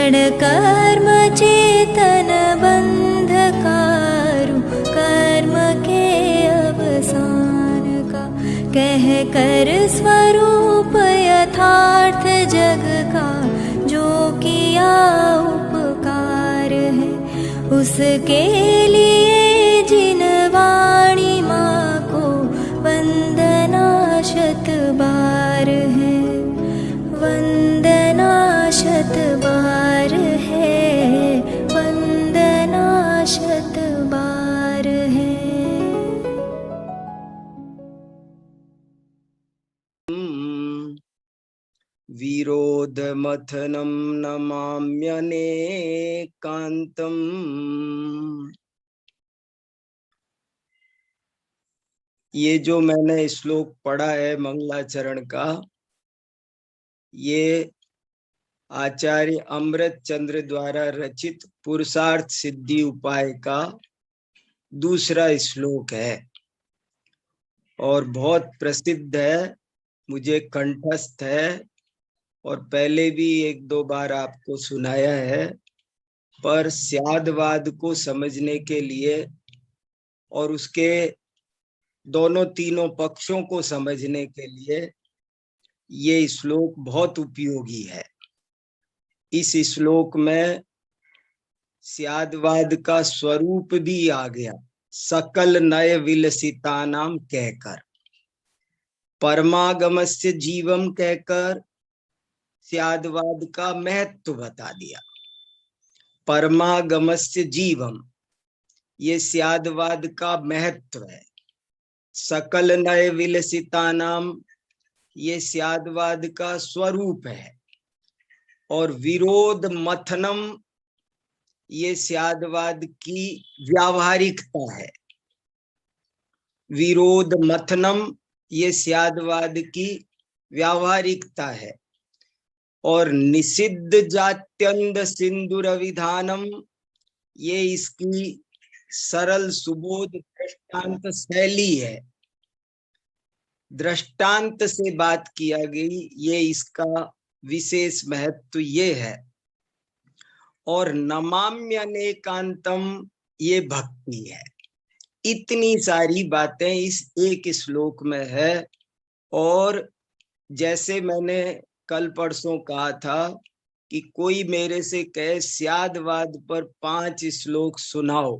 क्षण कर्म चेतन बंधकारु, कर्म के अवसान का कह कर स्वरूप यथार्थ जग का, जो किया उपकार है उसके लिए जिन वाणी माँ को वंदना शत बार है, वंदना शत बार है, वंदना शत बार है। विरोध मथनम नमाम्यनेकांतम। ये जो मैंने श्लोक पढ़ा है मंगलाचरण का, ये आचार्य अमृत चंद्र द्वारा रचित पुरुषार्थ सिद्धि उपाय का दूसरा श्लोक है और बहुत प्रसिद्ध है, मुझे कंठस्थ है और पहले भी एक दो बार आपको सुनाया है। पर स्यादवाद को समझने के लिए और उसके दोनों तीनों पक्षों को समझने के लिए ये श्लोक बहुत उपयोगी है। इस श्लोक में स्यादवाद का स्वरूप भी आ गया, सकल नय विलसिता नाम कहकर, परमागमस्य जीवम कहकर स्यादवाद का महत्व बता दिया। परमागमस्य जीवम, ये स्यादवाद का महत्व है। सकल नय विलसिता नाम, ये स्यादवाद का स्वरूप है। और विरोध मथनम, ये स्यादवाद की व्यावहारिकता है। विरोध मथनम, ये स्यादवाद की व्यावहारिकता है। और निषिद्ध जात्यंध सिंदूर विधानम, ये इसकी सरल सुबोध दृष्टांत शैली है। दृष्टांत से बात किया गई, ये इसका विशेष महत्व ये है। और नमाम्यनेकांतम, ये भक्ति है। इतनी सारी बातें इस एक श्लोक में है। और जैसे मैंने कल परसों कहा था कि कोई मेरे से कहे स्यादवाद पर 5 श्लोक सुनाओ,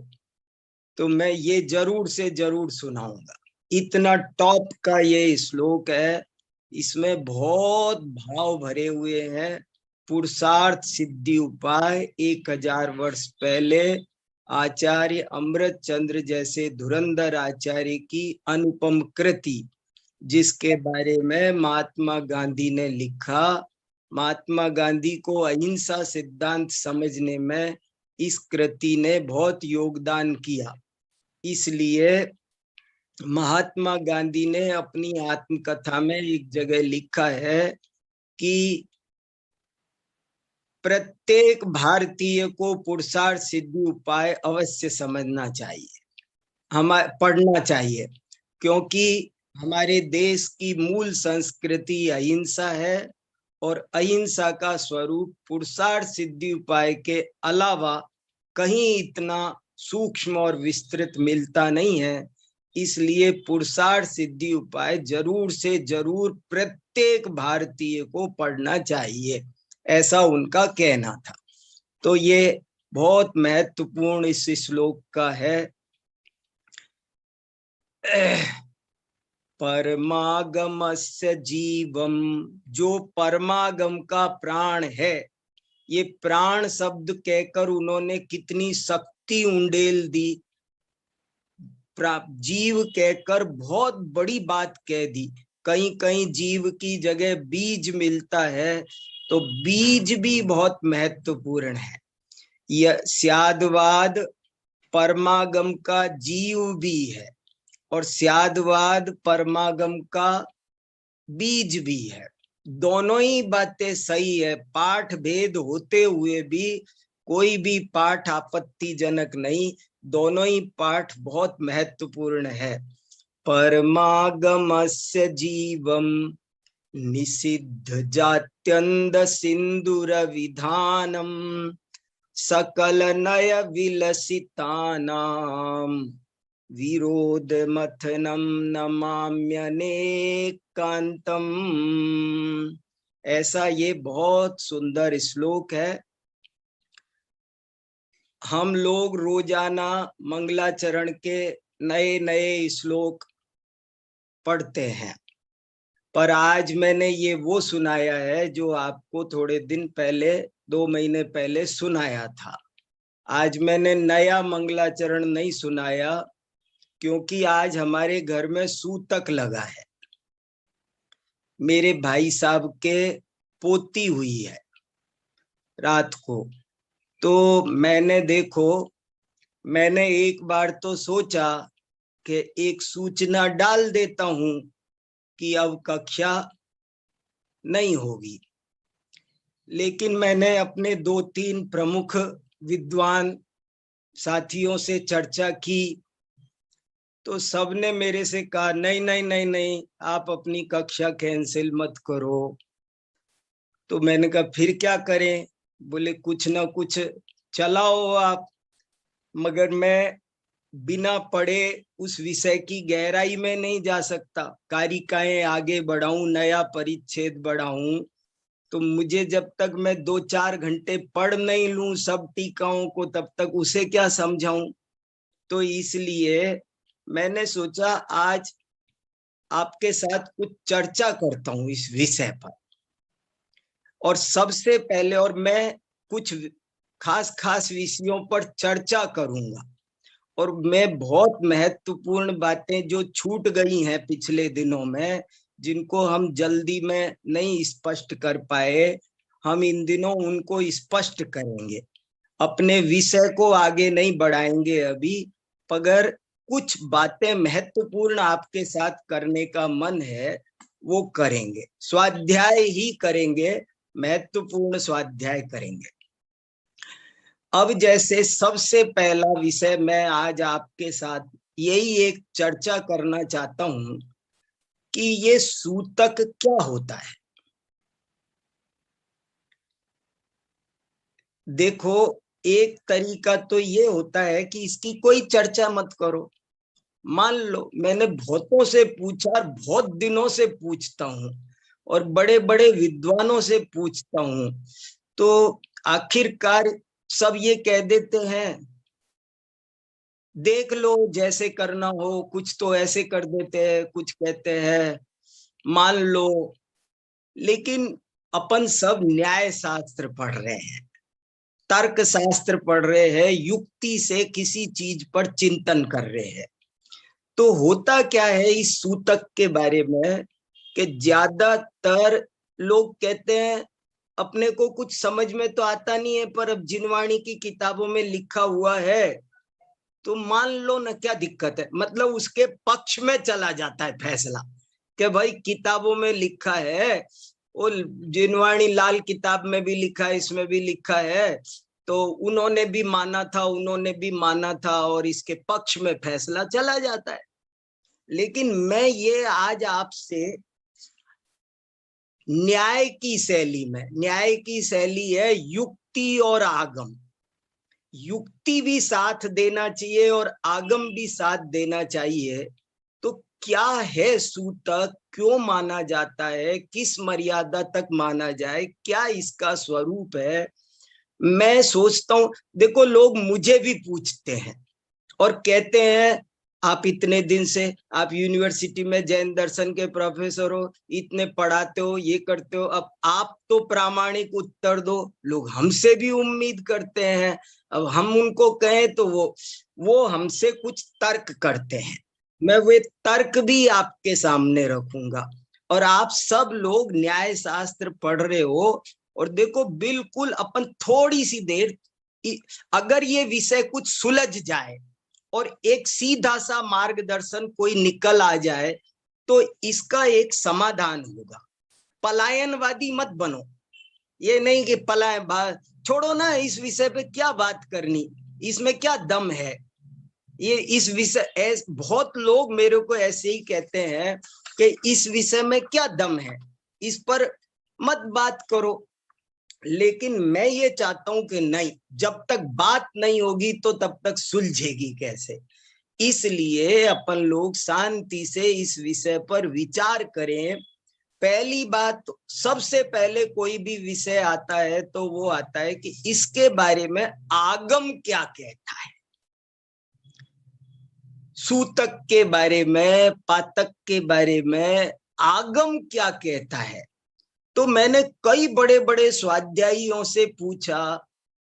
तो मैं ये जरूर से जरूर सुनाऊंगा। इतना टॉप का ये श्लोक है, इसमें बहुत भाव भरे हुए हैं। पुरुषार्थ सिद्धि उपाय 1000 वर्ष पहले आचार्य अमृत चंद्र जैसे धुरंधर आचार्य की अनुपम कृति, जिसके बारे में महात्मा गांधी ने लिखा। महात्मा गांधी को अहिंसा सिद्धांत समझने में इस कृति ने बहुत योगदान किया। इसलिए महात्मा गांधी ने अपनी आत्मकथा में एक जगह लिखा है कि प्रत्येक भारतीय को पुरुषार्थ सिद्धि उपाय अवश्य समझना चाहिए, पढ़ना चाहिए, क्योंकि हमारे देश की मूल संस्कृति अहिंसा है और अहिंसा का स्वरूप पुरुषार्थ सिद्धि उपाय के अलावा कहीं इतना सूक्ष्म और विस्तृत मिलता नहीं है। इसलिए पुरुषार्थ सिद्धि उपाय जरूर से जरूर प्रत्येक भारतीय को पढ़ना चाहिए, ऐसा उनका कहना था। तो ये बहुत महत्वपूर्ण इस श्लोक का है। परमागमस्य जीवम, जो परमागम का प्राण है, ये प्राण शब्द कहकर उन्होंने कितनी शक्ति उंडेल दी। जीव कहकर बहुत बड़ी बात कह दी। कहीं कहीं जीव की जगह बीज मिलता है, तो बीज भी बहुत महत्वपूर्ण है। यह स्यादवाद परमागम का जीव भी है और स्यादवाद परमागम का बीज भी है। दोनों ही बातें सही है। पाठ भेद होते हुए भी कोई भी पाठ आपत्तिजनक नहीं, दोनों ही पाठ बहुत महत्वपूर्ण है। परमागमस्य जीवम निषिद्ध जात्यंध सिंदूर विधानम सकल नय विलसितानाम विरोध मथनम नमाम्यनेकांतम। ऐसा ये बहुत सुंदर श्लोक है। हम लोग रोजाना मंगलाचरण के नए नए श्लोक पढ़ते हैं, पर आज मैंने ये वो सुनाया है जो आपको थोड़े दिन पहले, 2 महीने पहले सुनाया था। आज मैंने नया मंगलाचरण नहीं सुनाया, क्योंकि आज हमारे घर में सूतक लगा है। मेरे भाई साहब के पोती हुई है रात को, तो मैंने एक बार तो सोचा कि एक सूचना डाल देता हूं कि अब कक्षा नहीं होगी, लेकिन मैंने अपने 2-3 प्रमुख विद्वान साथियों से चर्चा की, तो सबने मेरे से कहा नहीं नहीं नहीं नहीं, आप अपनी कक्षा कैंसिल मत करो। तो मैंने कहा फिर क्या करें? बोले कुछ ना कुछ चलाओ आप। मगर मैं बिना पढ़े उस विषय की गहराई में नहीं जा सकता। कारिकाएं आगे बढ़ाऊं, नया परिच्छेद बढ़ाऊं, तो मुझे जब तक मैं 2-4 घंटे पढ़ नहीं लूं सब टीकाओं को, तब तक उसे क्या समझाऊं। तो इसलिए मैंने सोचा आज आपके साथ कुछ चर्चा करता हूं इस विषय पर। और सबसे पहले, और मैं कुछ खास विषयों पर चर्चा करूंगा, और मैं बहुत महत्वपूर्ण बातें जो छूट गई हैं पिछले दिनों में, जिनको हम जल्दी में नहीं स्पष्ट कर पाए, हम इन दिनों उनको स्पष्ट करेंगे। अपने विषय को आगे नहीं बढ़ाएंगे अभी, मगर कुछ बातें महत्वपूर्ण आपके साथ करने का मन है, वो करेंगे। स्वाध्याय ही करेंगे, महत्वपूर्ण स्वाध्याय करेंगे। अब जैसे सबसे पहला विषय मैं आज आपके साथ यही एक चर्चा करना चाहता हूं कि ये सूतक क्या होता है। देखो, एक तरीका तो ये होता है कि इसकी कोई चर्चा मत करो। मान लो मैंने बहुतों से पूछा, बहुत दिनों से पूछता हूं, और बड़े बड़े विद्वानों से पूछता हूं, तो आखिरकार सब ये कह देते हैं देख लो जैसे करना हो। कुछ तो ऐसे कर देते हैं, कुछ कहते हैं मान लो। लेकिन अपन सब न्याय शास्त्र पढ़ रहे हैं, तर्क शास्त्र पढ़ रहे हैं, युक्ति से किसी चीज पर चिंतन कर रहे हैं। तो होता क्या है इस सूतक के बारे में कि ज्यादातर लोग कहते हैं अपने को कुछ समझ में तो आता नहीं है, पर अब जिनवाणी की किताबों में लिखा हुआ है तो मान लो ना, क्या दिक्कत है। मतलब उसके पक्ष में चला जाता है फैसला कि भाई किताबों में लिखा है, और जिनवाणी लाल किताब में भी लिखा है, इसमें भी लिखा है, तो उन्होंने भी माना था, उन्होंने भी माना था, और इसके पक्ष में फैसला चला जाता है। लेकिन मैं ये आज आपसे न्याय की शैली में, न्याय की शैली है युक्ति और आगम। युक्ति भी साथ देना चाहिए और आगम भी साथ देना चाहिए। तो क्या है सूतक, क्यों माना जाता है, किस मर्यादा तक माना जाए, क्या इसका स्वरूप है, मैं सोचता हूं। देखो, लोग मुझे भी पूछते हैं और कहते हैं आप इतने दिन से, आप यूनिवर्सिटी में जैन दर्शन के प्रोफेसर हो, इतने पढ़ाते हो, ये करते हो, अब आप तो प्रामाणिक उत्तर दो। लोग हमसे भी उम्मीद करते हैं। अब हम उनको कहें तो वो हमसे कुछ तर्क करते हैं। मैं वे तर्क भी आपके सामने रखूंगा। और आप सब लोग न्याय शास्त्र पढ़ रहे हो, और देखो बिल्कुल अपन थोड़ी सी देर, अगर ये विषय कुछ सुलझ जाए और एक सीधा सा मार्गदर्शन कोई निकल आ जाए, तो इसका एक समाधान होगा। पलायनवादी मत बनो। ये नहीं कि छोड़ो ना, इस विषय पे क्या बात करनी, इसमें क्या दम है। ये इस विषय, बहुत लोग मेरे को ऐसे ही कहते हैं कि इस विषय में क्या दम है। इस पर मत बात करो। लेकिन मैं ये चाहता हूं कि नहीं, जब तक बात नहीं होगी तो तब तक सुलझेगी कैसे। इसलिए अपन लोग शांति से इस विषय पर विचार करें। पहली बात, सबसे पहले कोई भी विषय आता है तो वो आता है कि इसके बारे में आगम क्या कहता है। सूतक के बारे में, पातक के बारे में आगम क्या कहता है। तो मैंने कई बड़े बड़े स्वाध्यायियों से पूछा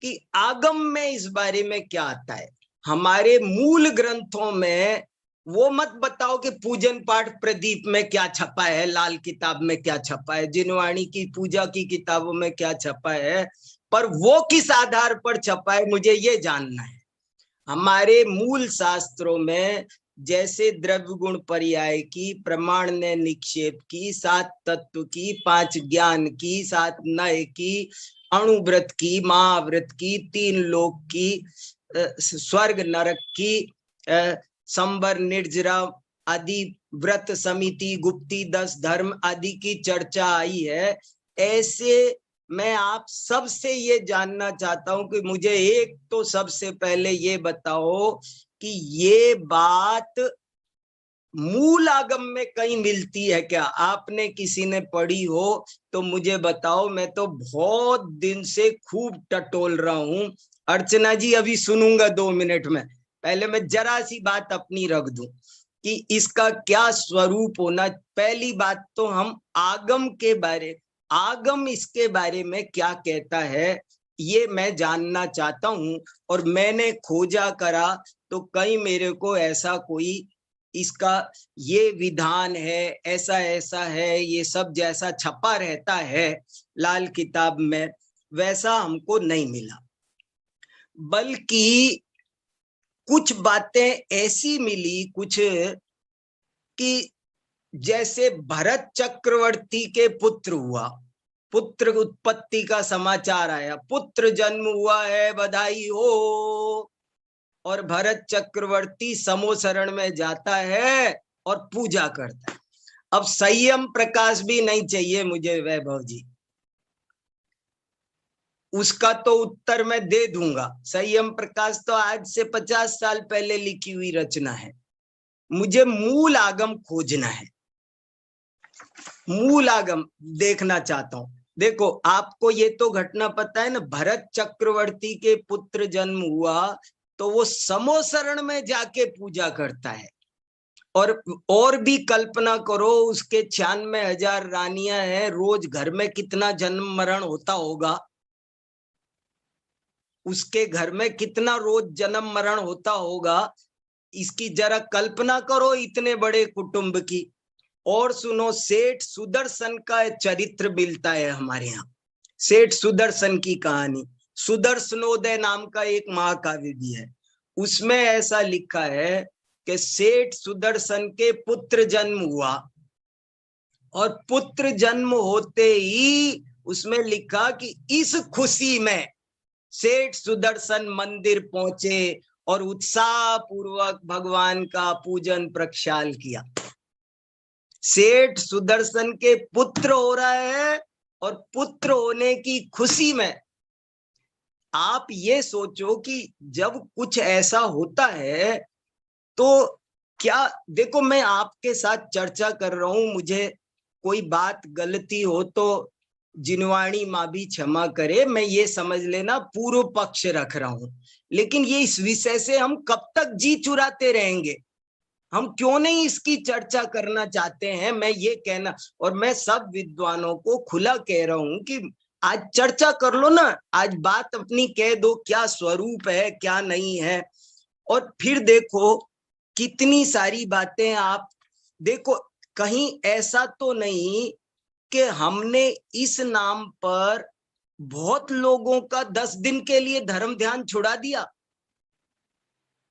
कि आगम में इस बारे में क्या आता है। हमारे मूल ग्रंथों में वो मत बताओ कि पूजन पाठ प्रदीप में क्या छपा है, लाल किताब में क्या छपा है, जिनवाणी की पूजा की किताबों में क्या छपा है, पर वो किस आधार पर छपा है मुझे ये जानना है। हमारे मूल शास्त्रों में जैसे द्रव्य गुण पर्याय की, प्रमाण ने निक्षेप की, 7 तत्व की, 5 ज्ञान की, 7 नय की, अणुव्रत की, महाव्रत की, 3 लोक की, स्वर्ग नरक की, संबर निर्जरा आदि व्रत समिति, गुप्ती, 10 धर्म आदि की चर्चा आई है। ऐसे मैं आप सबसे ये जानना चाहता हूं कि मुझे एक तो सबसे पहले ये बताओ कि ये बात मूल आगम में कहीं मिलती है क्या। आपने किसी ने पढ़ी हो तो मुझे बताओ। मैं तो बहुत दिन से खूब टटोल रहा हूं। अर्चना जी अभी सुनूंगा 2 मिनट में। पहले मैं जरा सी बात अपनी रख दूं कि इसका क्या स्वरूप होना। पहली बात तो हम आगम के बारे, आगम इसके बारे में क्या कहता है ये मैं जानना चाहता हूं। और मैंने खोजा करा तो कहीं मेरे को ऐसा कोई इसका ये विधान है, ऐसा ऐसा है, ये सब जैसा छपा रहता है लाल किताब में वैसा हमको नहीं मिला। बल्कि कुछ बातें ऐसी मिली कुछ कि जैसे भरत चक्रवर्ती के पुत्र हुआ, पुत्र उत्पत्ति का समाचार आया, पुत्र जन्म हुआ है बधाई हो। और भरत चक्रवर्ती समोसरण में जाता है और पूजा करता है। अब संयम प्रकाश भी नहीं चाहिए मुझे वैभव जी, उसका तो उत्तर मैं दे दूंगा। संयम प्रकाश तो आज से 50 साल पहले लिखी हुई रचना है। मुझे मूल आगम खोजना है, मूल आगम देखना चाहता हूं। देखो आपको ये तो घटना पता है ना, भरत चक्रवर्ती के पुत्र जन्म हुआ तो वो समोसरण में जाके पूजा करता है। और भी कल्पना करो, उसके 96,000 रानियां हैं, रोज घर में कितना जन्म मरण होता होगा, उसके घर में कितना रोज जन्म मरण होता होगा, इसकी जरा कल्पना करो इतने बड़े कुटुंब की। और सुनो, सेठ सुदर्शन का चरित्र मिलता है हमारे यहाँ, सेठ सुदर्शन की कहानी। सुदर्शनोदय नाम का एक महाकाव्य भी है, उसमें ऐसा लिखा है कि सेठ सुदर्शन के पुत्र जन्म हुआ और पुत्र जन्म होते ही उसमें लिखा कि इस खुशी में सेठ सुदर्शन मंदिर पहुंचे और उत्साह पूर्वक भगवान का पूजन प्रक्षाल किया। सेठ सुदर्शन के पुत्र हो रहा है और पुत्र होने की खुशी में आप ये सोचो कि जब कुछ ऐसा होता है तो क्या, देखो मैं आपके साथ चर्चा कर रहा हूं, मुझे कोई बात गलती हो तो जिनवाणी माँ भी क्षमा करे, मैं ये समझ लेना पूर्व पक्ष रख रहा हूं। लेकिन ये इस विषय से हम कब तक जी चुराते रहेंगे, हम क्यों नहीं इसकी चर्चा करना चाहते हैं, मैं ये कहना। और मैं सब विद्वानों को खुला कह रहा हूं कि आज चर्चा कर लो ना, आज बात अपनी कह दो क्या स्वरूप है क्या नहीं है। और फिर देखो कितनी सारी बातें आप देखो, कहीं ऐसा तो नहीं कि हमने इस नाम पर बहुत लोगों का 10 दिन के लिए धर्म ध्यान छुड़ा दिया।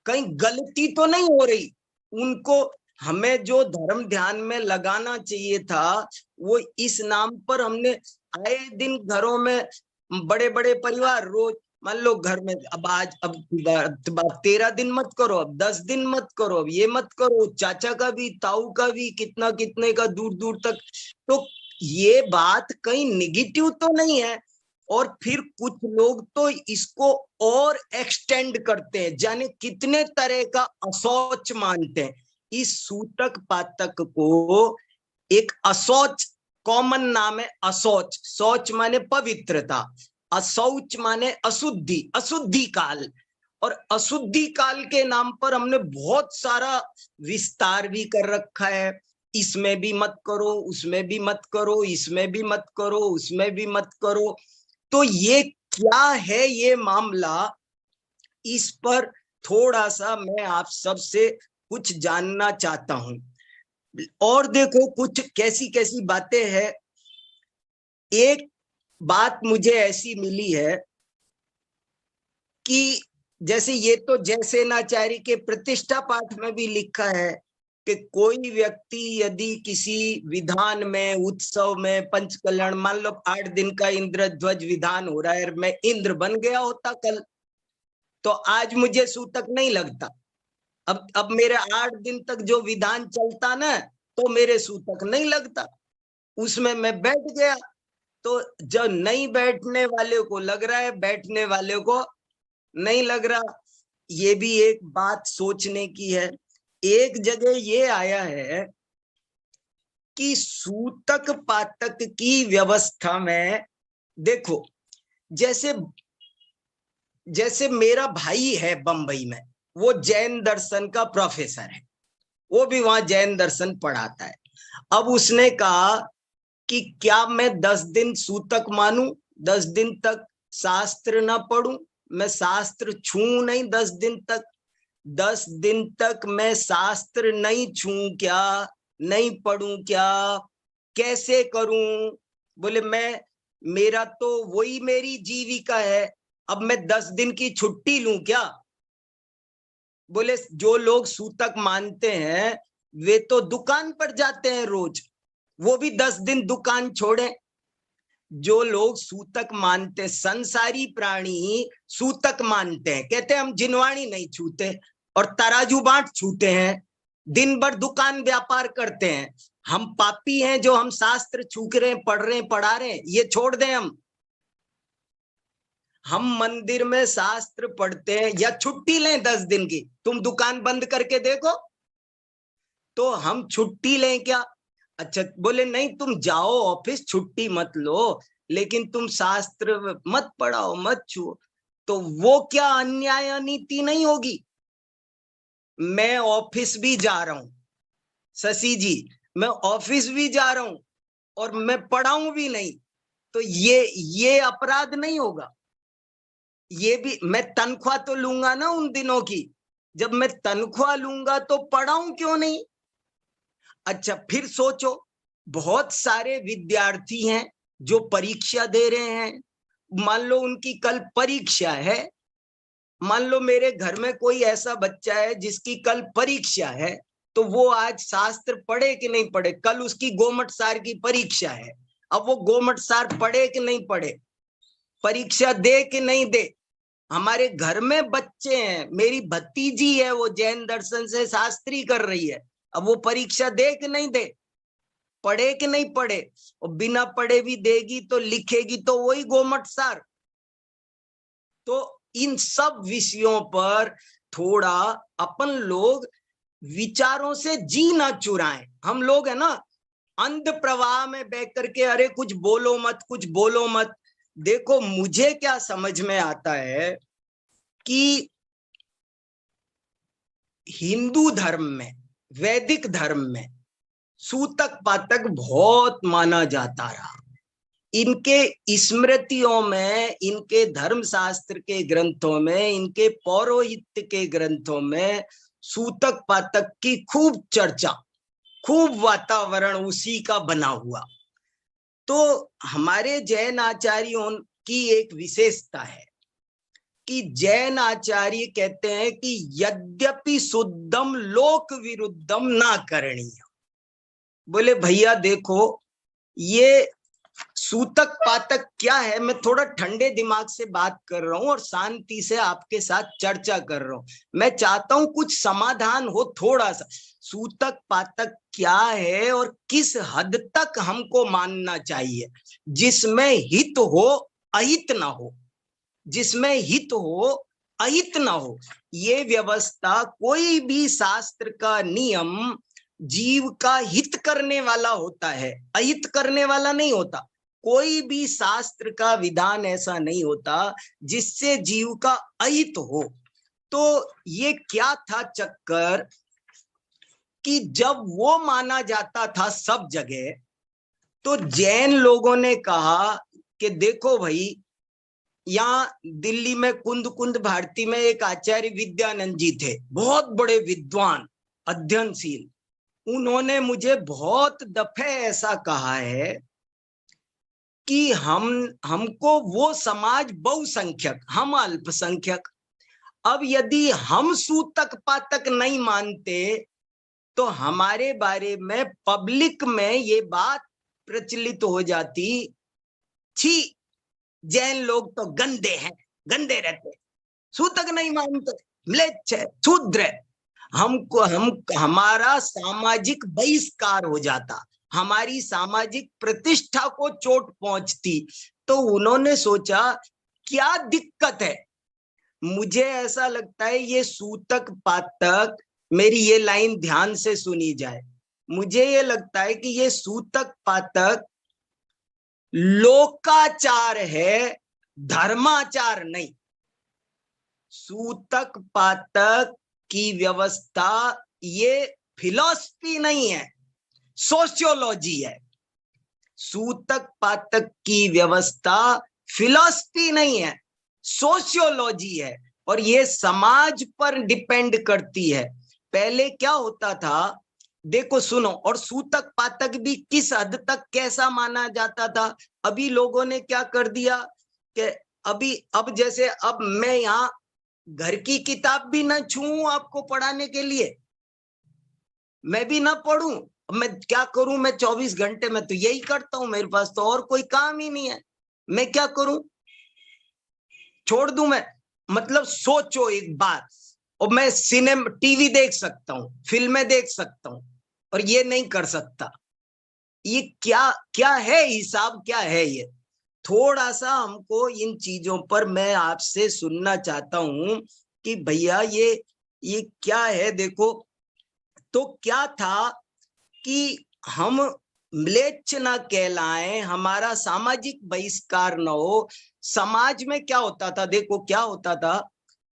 कहीं गलती तो नहीं हो रही, उनको हमें जो धर्म ध्यान में लगाना चाहिए था वो इस नाम पर हमने आए दिन घरों में बड़े बड़े परिवार रोज मान लो घर में अब आज अब 13 दिन मत करो, अब 10 दिन मत करो, अब ये मत करो, चाचा का भी ताऊ का भी कितना कितने का दूर दूर तक। तो ये बात कहीं निगेटिव तो नहीं है। और फिर कुछ लोग तो इसको और एक्सटेंड करते हैं, जाने कितने तरह का अशौच मानते हैं। इस सूतक पातक को एक अशौच, कॉमन नाम है अशौच। शौच माने पवित्रता, अशौच माने अशुद्धि, अशुद्धि काल। और अशुद्धि काल के नाम पर हमने बहुत सारा विस्तार भी कर रखा है। इसमें भी मत करो, उसमें भी मत करो, इसमें भी मत करो, उसमें भी मत करो। तो ये क्या है ये मामला, इस पर थोड़ा सा मैं आप सबसे कुछ जानना चाहता हूं। और देखो कुछ कैसी कैसी बातें हैं। एक बात मुझे ऐसी मिली है कि जैसे ये तो जयसेनाचार्य के प्रतिष्ठा पाठ में भी लिखा है कि कोई व्यक्ति यदि किसी विधान में, उत्सव में, पंचकल्याण, मान लो 8 दिन का इंद्रध्वज विधान हो रहा है, मैं इंद्र बन गया होता कल, तो आज मुझे सूतक नहीं लगता। अब मेरे 8 दिन तक जो विधान चलता ना, तो मेरे सूतक नहीं लगता। उसमें मैं बैठ गया, तो जो नहीं बैठने वाले को लग रहा है, बैठने वाले को नहीं लग रहा। ये भी एक बात सोचने की है। एक जगह ये आया है कि सूतक पातक की व्यवस्था में देखो, जैसे जैसे मेरा भाई है बंबई में, वो जैन दर्शन का प्रोफेसर है, वो भी वहां जैन दर्शन पढ़ाता है। अब उसने कहा कि क्या मैं 10 दिन सूतक मानूं, 10 दिन तक शास्त्र ना पढ़ूं, मैं शास्त्र छू नहीं 10 दिन तक, 10 दिन तक मैं शास्त्र नहीं छूं क्या, नहीं पढ़ूं क्या, कैसे करूं? बोले मैं, मेरा तो वही मेरी जीविका है, अब मैं 10 दिन की छुट्टी लूं क्या? बोले जो लोग सूतक मानते हैं वे तो दुकान पर जाते हैं रोज, वो भी 10 दिन दुकान छोड़े। जो लोग सूतक मानते, संसारी प्राणी सूतक मानते हैं, कहते हैं हम जिनवाणी नहीं छूते और तराजू बाट छूते हैं, दिन भर दुकान व्यापार करते हैं। हम पापी हैं जो हम शास्त्र छूक रहे हैं, पढ़ रहे हैं, पढ़ा रहे हैं, ये छोड़ दें हम मंदिर में शास्त्र पढ़ते हैं या छुट्टी लें 10 दिन की, तुम दुकान बंद करके देखो, तो हम छुट्टी लें क्या? अच्छा, बोले नहीं तुम जाओ ऑफिस, छुट्टी मत लो, लेकिन तुम शास्त्र मत पढ़ाओ, मत छुओ। तो वो क्या अन्याय नीति नहीं होगी? मैं ऑफिस भी जा रहा हूं शशि जी, मैं ऑफिस भी जा रहा हूं और मैं पढ़ाऊं भी नहीं, तो ये अपराध नहीं होगा? ये भी मैं तनख्वाह तो लूंगा ना उन दिनों की, जब मैं तनख्वाह लूंगा तो पढ़ाऊं क्यों नहीं? अच्छा फिर सोचो, बहुत सारे विद्यार्थी हैं जो परीक्षा दे रहे हैं, मान लो उनकी कल परीक्षा है, मान लो मेरे घर में कोई ऐसा बच्चा है जिसकी कल परीक्षा है, तो वो आज शास्त्र पढ़े कि नहीं पढ़े? कल उसकी गोमट सार की परीक्षा है, अब वो गोमट सार पढ़े कि नहीं पढ़े, परीक्षा दे कि नहीं दे? हमारे घर में बच्चे हैं, मेरी भतीजी है वो जैन दर्शन से शास्त्री कर रही है, अब वो परीक्षा दे कि नहीं दे, पढ़े कि नहीं पढ़े? और बिना पढ़े भी देगी तो लिखेगी तो वही गोमट सार। तो इन सब विषयों पर थोड़ा अपन लोग विचारों से जी ना चुराएं। हम लोग है ना अंध प्रवाह में बह करके, अरे कुछ बोलो मत, कुछ बोलो मत। देखो मुझे क्या समझ में आता है कि हिंदू धर्म में, वैदिक धर्म में सूतक पातक बहुत माना जाता रहा। इनके स्मृतियों में, इनके धर्म शास्त्र के ग्रंथों में, इनके पौरोहित्य के ग्रंथों में सूतक पातक की खूब चर्चा, खूब वातावरण उसी का बना हुआ। तो हमारे जैन आचार्यों की एक विशेषता है कि जैन आचार्य कहते हैं कि यद्यपि शुद्धम लोक विरुद्धम ना करणीय। बोले भैया देखो, ये सूतक पातक क्या है, मैं थोड़ा ठंडे दिमाग से बात कर रहा हूं और शांति से आपके साथ चर्चा कर रहा हूं। मैं चाहता हूं कुछ समाधान हो थोड़ा सा। सूतक पातक क्या है और किस हद तक हमको मानना चाहिए, जिसमें हित हो अहित ना हो, जिसमें हित हो अहित ना हो। ये व्यवस्था, कोई भी शास्त्र का नियम जीव का हित करने वाला होता है, अहित करने वाला नहीं होता। कोई भी शास्त्र का विधान ऐसा नहीं होता जिससे जीव का अहित हो। तो ये क्या था चक्कर कि जब वो माना जाता था सब जगह, तो जैन लोगों ने कहा कि देखो भाई, यहाँ दिल्ली में कुंद कुंद भारती में एक आचार्य विद्यानंद जी थे, बहुत बड़े विद्वान, अध्ययनशील। उन्होंने मुझे बहुत दफे ऐसा कहा है कि हमको वो समाज बहुसंख्यक, हम अल्पसंख्यक। अब यदि हम सूतक पातक नहीं मानते तो हमारे बारे में पब्लिक में ये बात प्रचलित हो जाती, छी जैन लोग तो गंदे हैं, गंदे रहते, सूतक नहीं मानते, म्लेच्छ है, शूद्र है। हमारा सामाजिक बहिष्कार हो जाता, हमारी सामाजिक प्रतिष्ठा को चोट पहुंचती। तो उन्होंने सोचा क्या दिक्कत है। मुझे ऐसा लगता है ये सूतक पातक, मेरी ये लाइन ध्यान से सुनी जाए, मुझे ये लगता है कि ये सूतक पातक लोकाचार है, धर्माचार नहीं। सूतक पातक की व्यवस्था ये फिलॉसफी नहीं है, सोशियोलॉजी है। सूतक पातक की व्यवस्था फिलॉसफी नहीं है, सोशियोलॉजी है, और ये समाज पर डिपेंड करती है। पहले क्या होता था, देखो सुनो, और सूतक पातक भी किस हद तक कैसा माना जाता था। अभी लोगों ने क्या कर दिया कि अब जैसे अब मैं यहाँ घर की किताब भी ना छूऊं आपको पढ़ाने के लिए, मैं भी ना पढ़ूं, मैं क्या करूं, मैं 24 घंटे में तो यही करता हूं, मेरे पास तो और कोई काम ही नहीं है, मैं क्या करूं, छोड़ दूं मैं। मतलब सोचो एक बार, और मैं सिनेमा टीवी देख सकता हूं, फिल्में देख सकता हूं, और ये नहीं कर सकता। ये क्या क्या है, हिसाब क्या है ये। थोड़ा सा हमको इन चीजों पर मैं आपसे सुनना चाहता हूं कि भैया ये क्या है। देखो, तो क्या था कि हम म्लेच्छ ना कहलाएं, हमारा सामाजिक बहिष्कार न हो। समाज में क्या होता था, देखो क्या होता था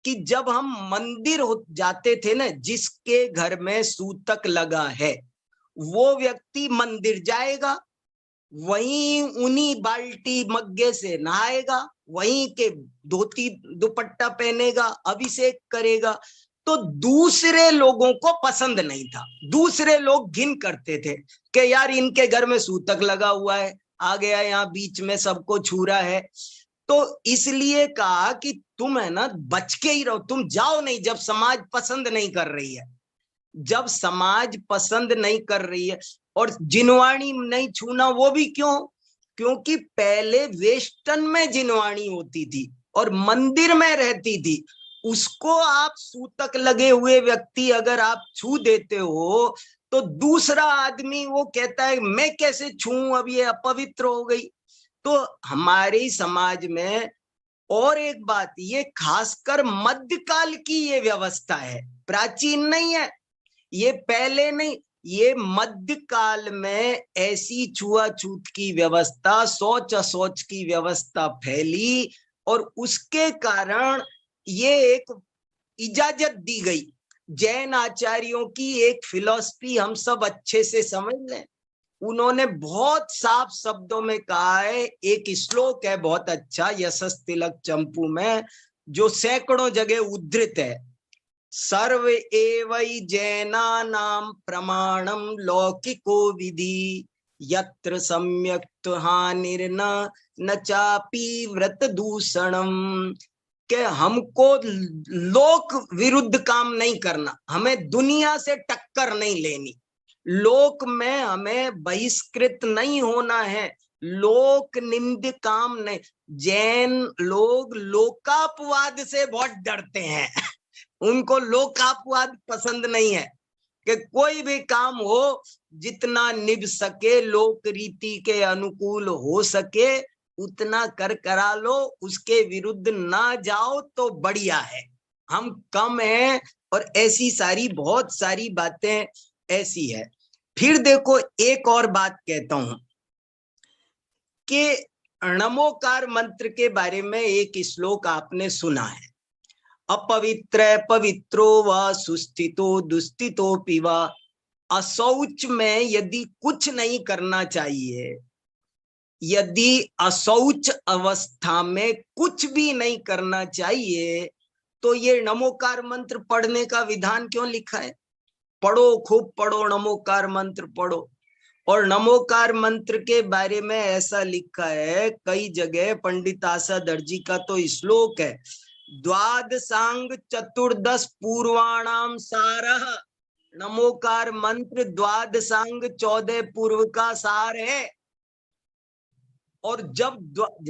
कि जब हम मंदिर जाते थे ना, जिसके घर में सूतक लगा है वो व्यक्ति मंदिर जाएगा, वहीं उन्हीं बाल्टी मग्गे से नहाएगा, वहीं के धोती दुपट्टा पहनेगा, अभिषेक करेगा। तो दूसरे लोगों को पसंद नहीं था, दूसरे लोग घिन करते थे कि यार इनके घर में सूतक लगा हुआ है, आ गया यहाँ बीच में सबको छू रहा है। तो इसलिए कहा कि तुम है ना बच के ही रहो, तुम जाओ नहीं जब समाज पसंद नहीं कर रही है। जब समाज पसंद नहीं कर रही है, और जिनवाणी नहीं छूना, वो भी क्यों, क्योंकि पहले वेस्टर्न में जिनवाणी होती थी और मंदिर में रहती थी। उसको आप सूतक लगे हुए व्यक्ति अगर आप छू देते हो तो दूसरा आदमी वो कहता है मैं कैसे छूऊं, अब ये अपवित्र हो गई। तो हमारे समाज में और एक बात, ये खासकर मध्यकाल की ये व्यवस्था है, प्राचीन नहीं है, ये पहले नहीं, ये मध्यकाल में ऐसी छुआछूत की व्यवस्था, शौच अशौच की व्यवस्था फैली, और उसके कारण ये एक इजाजत दी गई। जैन आचार्यों की एक फिलॉसफी हम सब अच्छे से समझ लें। उन्होंने बहुत साफ शब्दों में कहा है, एक श्लोक है बहुत अच्छा यशस्तिलक चंपू में, जो सैकड़ों जगह उद्धृत है। सर्व एवै जैनानां प्रमाणम लौकिको विधि, यत्र सम्यक्त हानिर्न न चापि व्रत दूषणम। के हमको लोक विरुद्ध काम नहीं करना, हमें दुनिया से टक्कर नहीं लेनी, लोक में हमें बहिष्कृत नहीं होना है, लोक निंद काम नहीं। जैन लोग लोकापवाद से बहुत डरते हैं उनको लोकापवाद पसंद नहीं है कि कोई भी काम हो जितना निभ सके, लोक रीति के अनुकूल हो सके उतना कर करा लो, उसके विरुद्ध ना जाओ तो बढ़िया है। हम कम हैं और ऐसी सारी बहुत सारी बातें ऐसी है। फिर देखो एक और बात कहता हूं कि नमोकार मंत्र के बारे में एक श्लोक आपने सुना है, अपवित्र पवित्रो व सुस्थितो दुस्थितो पिवा। अशौच में यदि कुछ नहीं करना चाहिए, यदि अशौच अवस्था में कुछ भी नहीं करना चाहिए, तो ये नमोकार मंत्र पढ़ने का विधान क्यों लिखा है? पढ़ो, खूब पढ़ो, नमोकार मंत्र पढ़ो। और नमोकार मंत्र के बारे में ऐसा लिखा है कई जगह, पंडित आशा दर्जी का तो श्लोक है, द्वादशांग चतुर्दश पूर्वाणाम सारः। नमोकार मंत्र द्वादशांग 14 पूर्व का सार है। और जब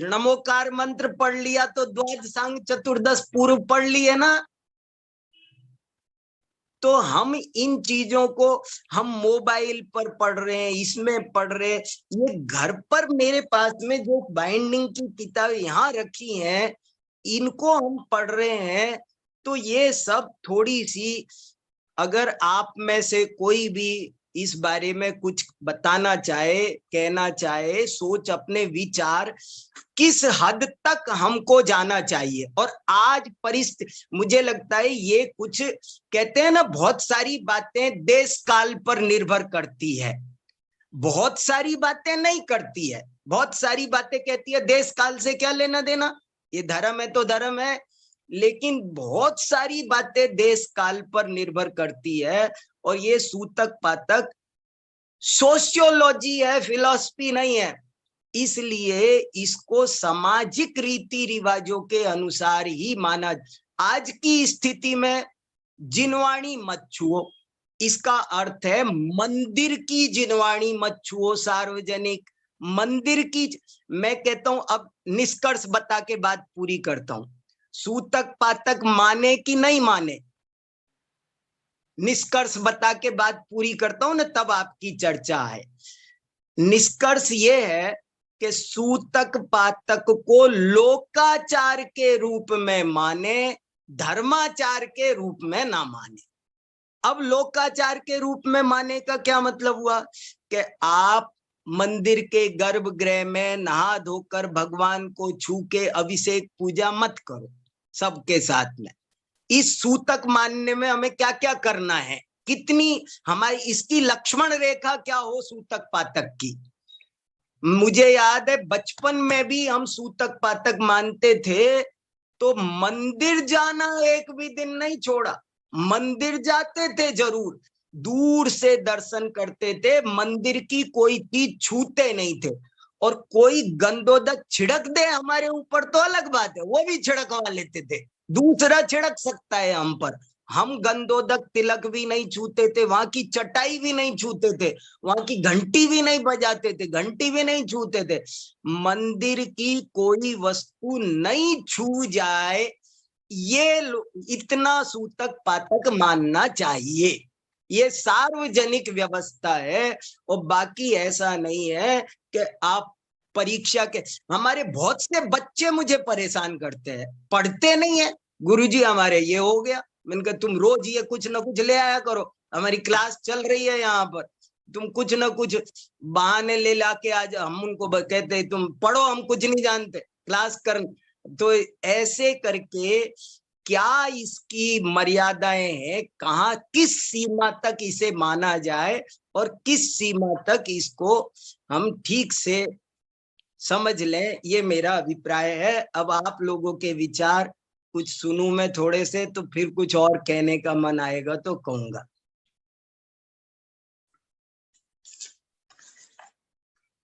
नमोकार मंत्र पढ़ लिया तो द्वादशांग चतुर्दश पूर्व पढ़ लिए ना। तो हम इन चीजों को हम मोबाइल पर पढ़ रहे हैं, इसमें पढ़ रहे हैं, ये घर पर मेरे पास में जो बाइंडिंग की किताबें यहाँ रखी हैं इनको हम पढ़ रहे हैं। तो ये सब थोड़ी सी, अगर आप में से कोई भी इस बारे में कुछ बताना चाहे, कहना चाहे, सोच अपने विचार किस हद तक हमको जाना चाहिए। और आज परिस्थिति मुझे लगता है ये कुछ कहते हैं ना, बहुत सारी बातें देश काल पर निर्भर करती है, बहुत सारी बातें नहीं करती है, बहुत सारी बातें कहती है देश काल से क्या लेना देना, ये धर्म है तो धर्म है, लेकिन बहुत सारी बातें देश काल पर निर्भर करती है। और ये सूतक पातक सोशियोलॉजी है, फिलॉसफी नहीं है, इसलिए इसको सामाजिक रीति रिवाजों के अनुसार ही माना। आज की स्थिति में जिनवाणी मत छुओ, इसका अर्थ है मंदिर की जिनवाणी मत छुओ, सार्वजनिक मंदिर की। मैं कहता हूं, अब निष्कर्ष बता के बात पूरी करता हूं, सूतक पातक माने कि नहीं माने, निष्कर्ष बता के बात पूरी करता हूं ना, तब आपकी चर्चा है। निष्कर्ष ये है कि सूतक पातक को लोकाचार के रूप में माने, धर्माचार के रूप में ना माने। अब लोकाचार के रूप में माने का क्या मतलब हुआ कि आप मंदिर के गर्भगृह में नहा धोकर भगवान को छू के अभिषेक पूजा मत करो सबके साथ में। इस सूतक मानने में हमें क्या क्या करना है, कितनी हमारी इसकी लक्ष्मण रेखा क्या हो सूतक पातक की। मुझे याद है बचपन में भी हम सूतक पातक मानते थे तो मंदिर जाना एक भी दिन नहीं छोड़ा, मंदिर जाते थे जरूर, दूर से दर्शन करते थे, मंदिर की कोई चीज छूते नहीं थे। और कोई गंदोदक छिड़क दे हमारे ऊपर तो अलग बात है, वो भी छिड़कवा लेते थे, दूसरा छिड़क सकता है हम पर, हम गंदोदक तिलक भी नहीं छूते थे, वहां की चटाई भी नहीं छूते थे, वहां की घंटी भी नहीं बजाते थे, घंटी भी नहीं छूते थे। मंदिर की कोई वस्तु नहीं छू जाए, ये इतना सूतक पातक मानना चाहिए। ये सार्वजनिक व्यवस्था है और बाकी ऐसा नहीं है कि आप परीक्षा के। हमारे बहुत से बच्चे मुझे परेशान करते हैं, पढ़ते नहीं है, गुरुजी हमारे ये हो गया। मैंने कहा तुम रोज ये कुछ ना कुछ ले आया करो, हमारी क्लास चल रही है यहाँ पर, तुम कुछ ना कुछ बहाने ले लाके आज हम उनको कहते तुम पढ़ो, हम कुछ नहीं जानते, क्लास कर। तो ऐसे करके क्या इसकी मर्यादाएं हैं, कहाँ किस सीमा तक इसे माना जाए और किस सीमा तक इसको हम ठीक से समझ लें, ये मेरा अभिप्राय है। अब आप लोगों के विचार कुछ सुनूं मैं थोड़े से, तो फिर कुछ और कहने का मन आएगा तो कहूंगा।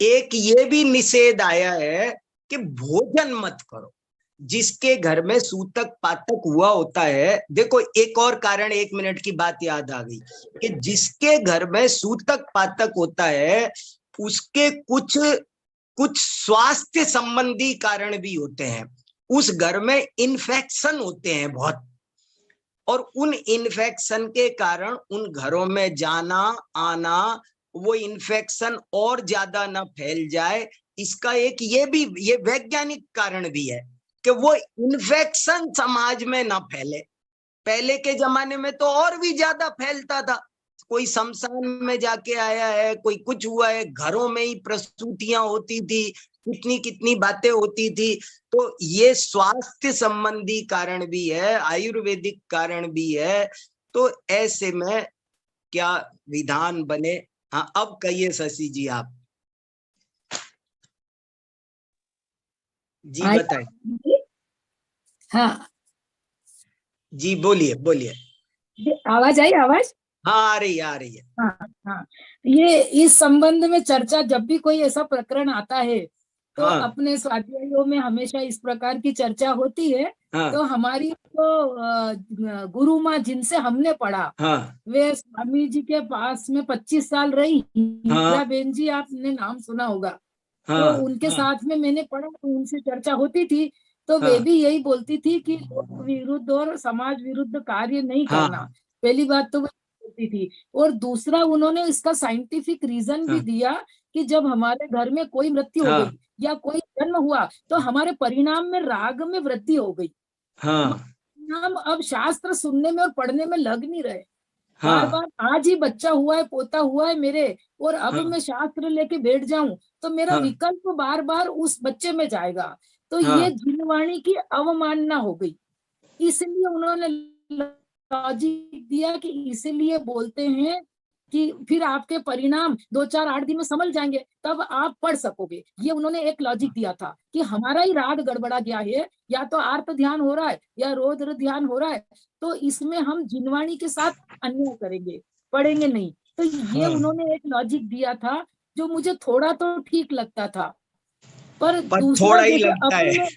एक ये भी निषेध आया है कि भोजन मत करो जिसके घर में सूतक पातक हुआ होता है। देखो एक और कारण, 1 मिनट की बात याद आ गई कि जिसके घर में सूतक पातक होता है उसके कुछ कुछ स्वास्थ्य संबंधी कारण भी होते हैं। उस घर में इन्फेक्शन होते हैं बहुत, और उन इन्फेक्शन के कारण उन घरों में जाना आना, वो इन्फेक्शन और ज्यादा ना फैल जाए, इसका एक ये वैज्ञानिक कारण भी है कि वो इन्फेक्शन समाज में ना फैले। पहले के जमाने में तो और भी ज्यादा फैलता था, कोई शमशान में जाके आया है, कोई कुछ हुआ है, घरों में ही प्रसूतियां होती थी, कितनी कितनी बातें होती थी। तो ये स्वास्थ्य संबंधी कारण भी है, आयुर्वेदिक कारण भी है। तो ऐसे में क्या विधान बने? हाँ, अब कहिए शशि जी, आप जी बताएं। हाँ जी बोलिए बोलिए। आवाज आई? आवाज हाँ आ रही है। हाँ हाँ। ये इस संबंध में चर्चा, जब भी कोई ऐसा प्रकरण आता है तो हाँ अपने स्वाध्यायों में हमेशा इस प्रकार की चर्चा होती है। हाँ तो हमारी गुरु माँ जिनसे हमने पढ़ा, हाँ वे स्वामी जी के पास में 25 साल रही, हाँ हीराबेन जी, आपने नाम सुना होगा। तो हाँ उनके हाँ साथ में मैंने पढ़ा, तो उनसे चर्चा होती थी। तो वे हाँ भी यही बोलती थी कि लोक विरुद्ध और समाज विरुद्ध कार्य नहीं हाँ करना। पहली बात तो वो बोलती थी, और दूसरा उन्होंने इसका साइंटिफिक रीजन भी हाँ दिया कि जब हमारे घर में कोई मृत्यु हो गई हाँ या कोई जन्म हुआ तो हमारे परिणाम में राग में वृद्धि हो गई। हाँ हम अब शास्त्र सुनने में और पढ़ने में लग नहीं रहे। बार हाँ बार आज ही बच्चा हुआ है, पोता हुआ है मेरे, और अब हाँ मैं शास्त्र लेके बैठ जाऊं तो मेरा हाँ विकल्प बार बार उस बच्चे में जाएगा। तो हाँ ये जिनवाणी की अवमानना हो गई। इसलिए उन्होंने लॉजिक दिया कि इसीलिए बोलते हैं कि फिर आपके परिणाम 2 4 8 दिन में समझ जाएंगे, तब आप पढ़ सकोगे। ये उन्होंने एक लॉजिक दिया था कि हमारा ही राग गड़बड़ा गया है, या तो आर्त ध्यान हो रहा है या रौद्र ध्यान हो रहा है, तो इसमें हम जिनवाणी के साथ अन्याय करेंगे, पढ़ेंगे नहीं। तो ये हाँ। उन्होंने एक लॉजिक दिया था जो मुझे थोड़ा तो ठीक लगता था। पर पर दूसरा थोड़ा ही जैसे लगता अब है। मैं,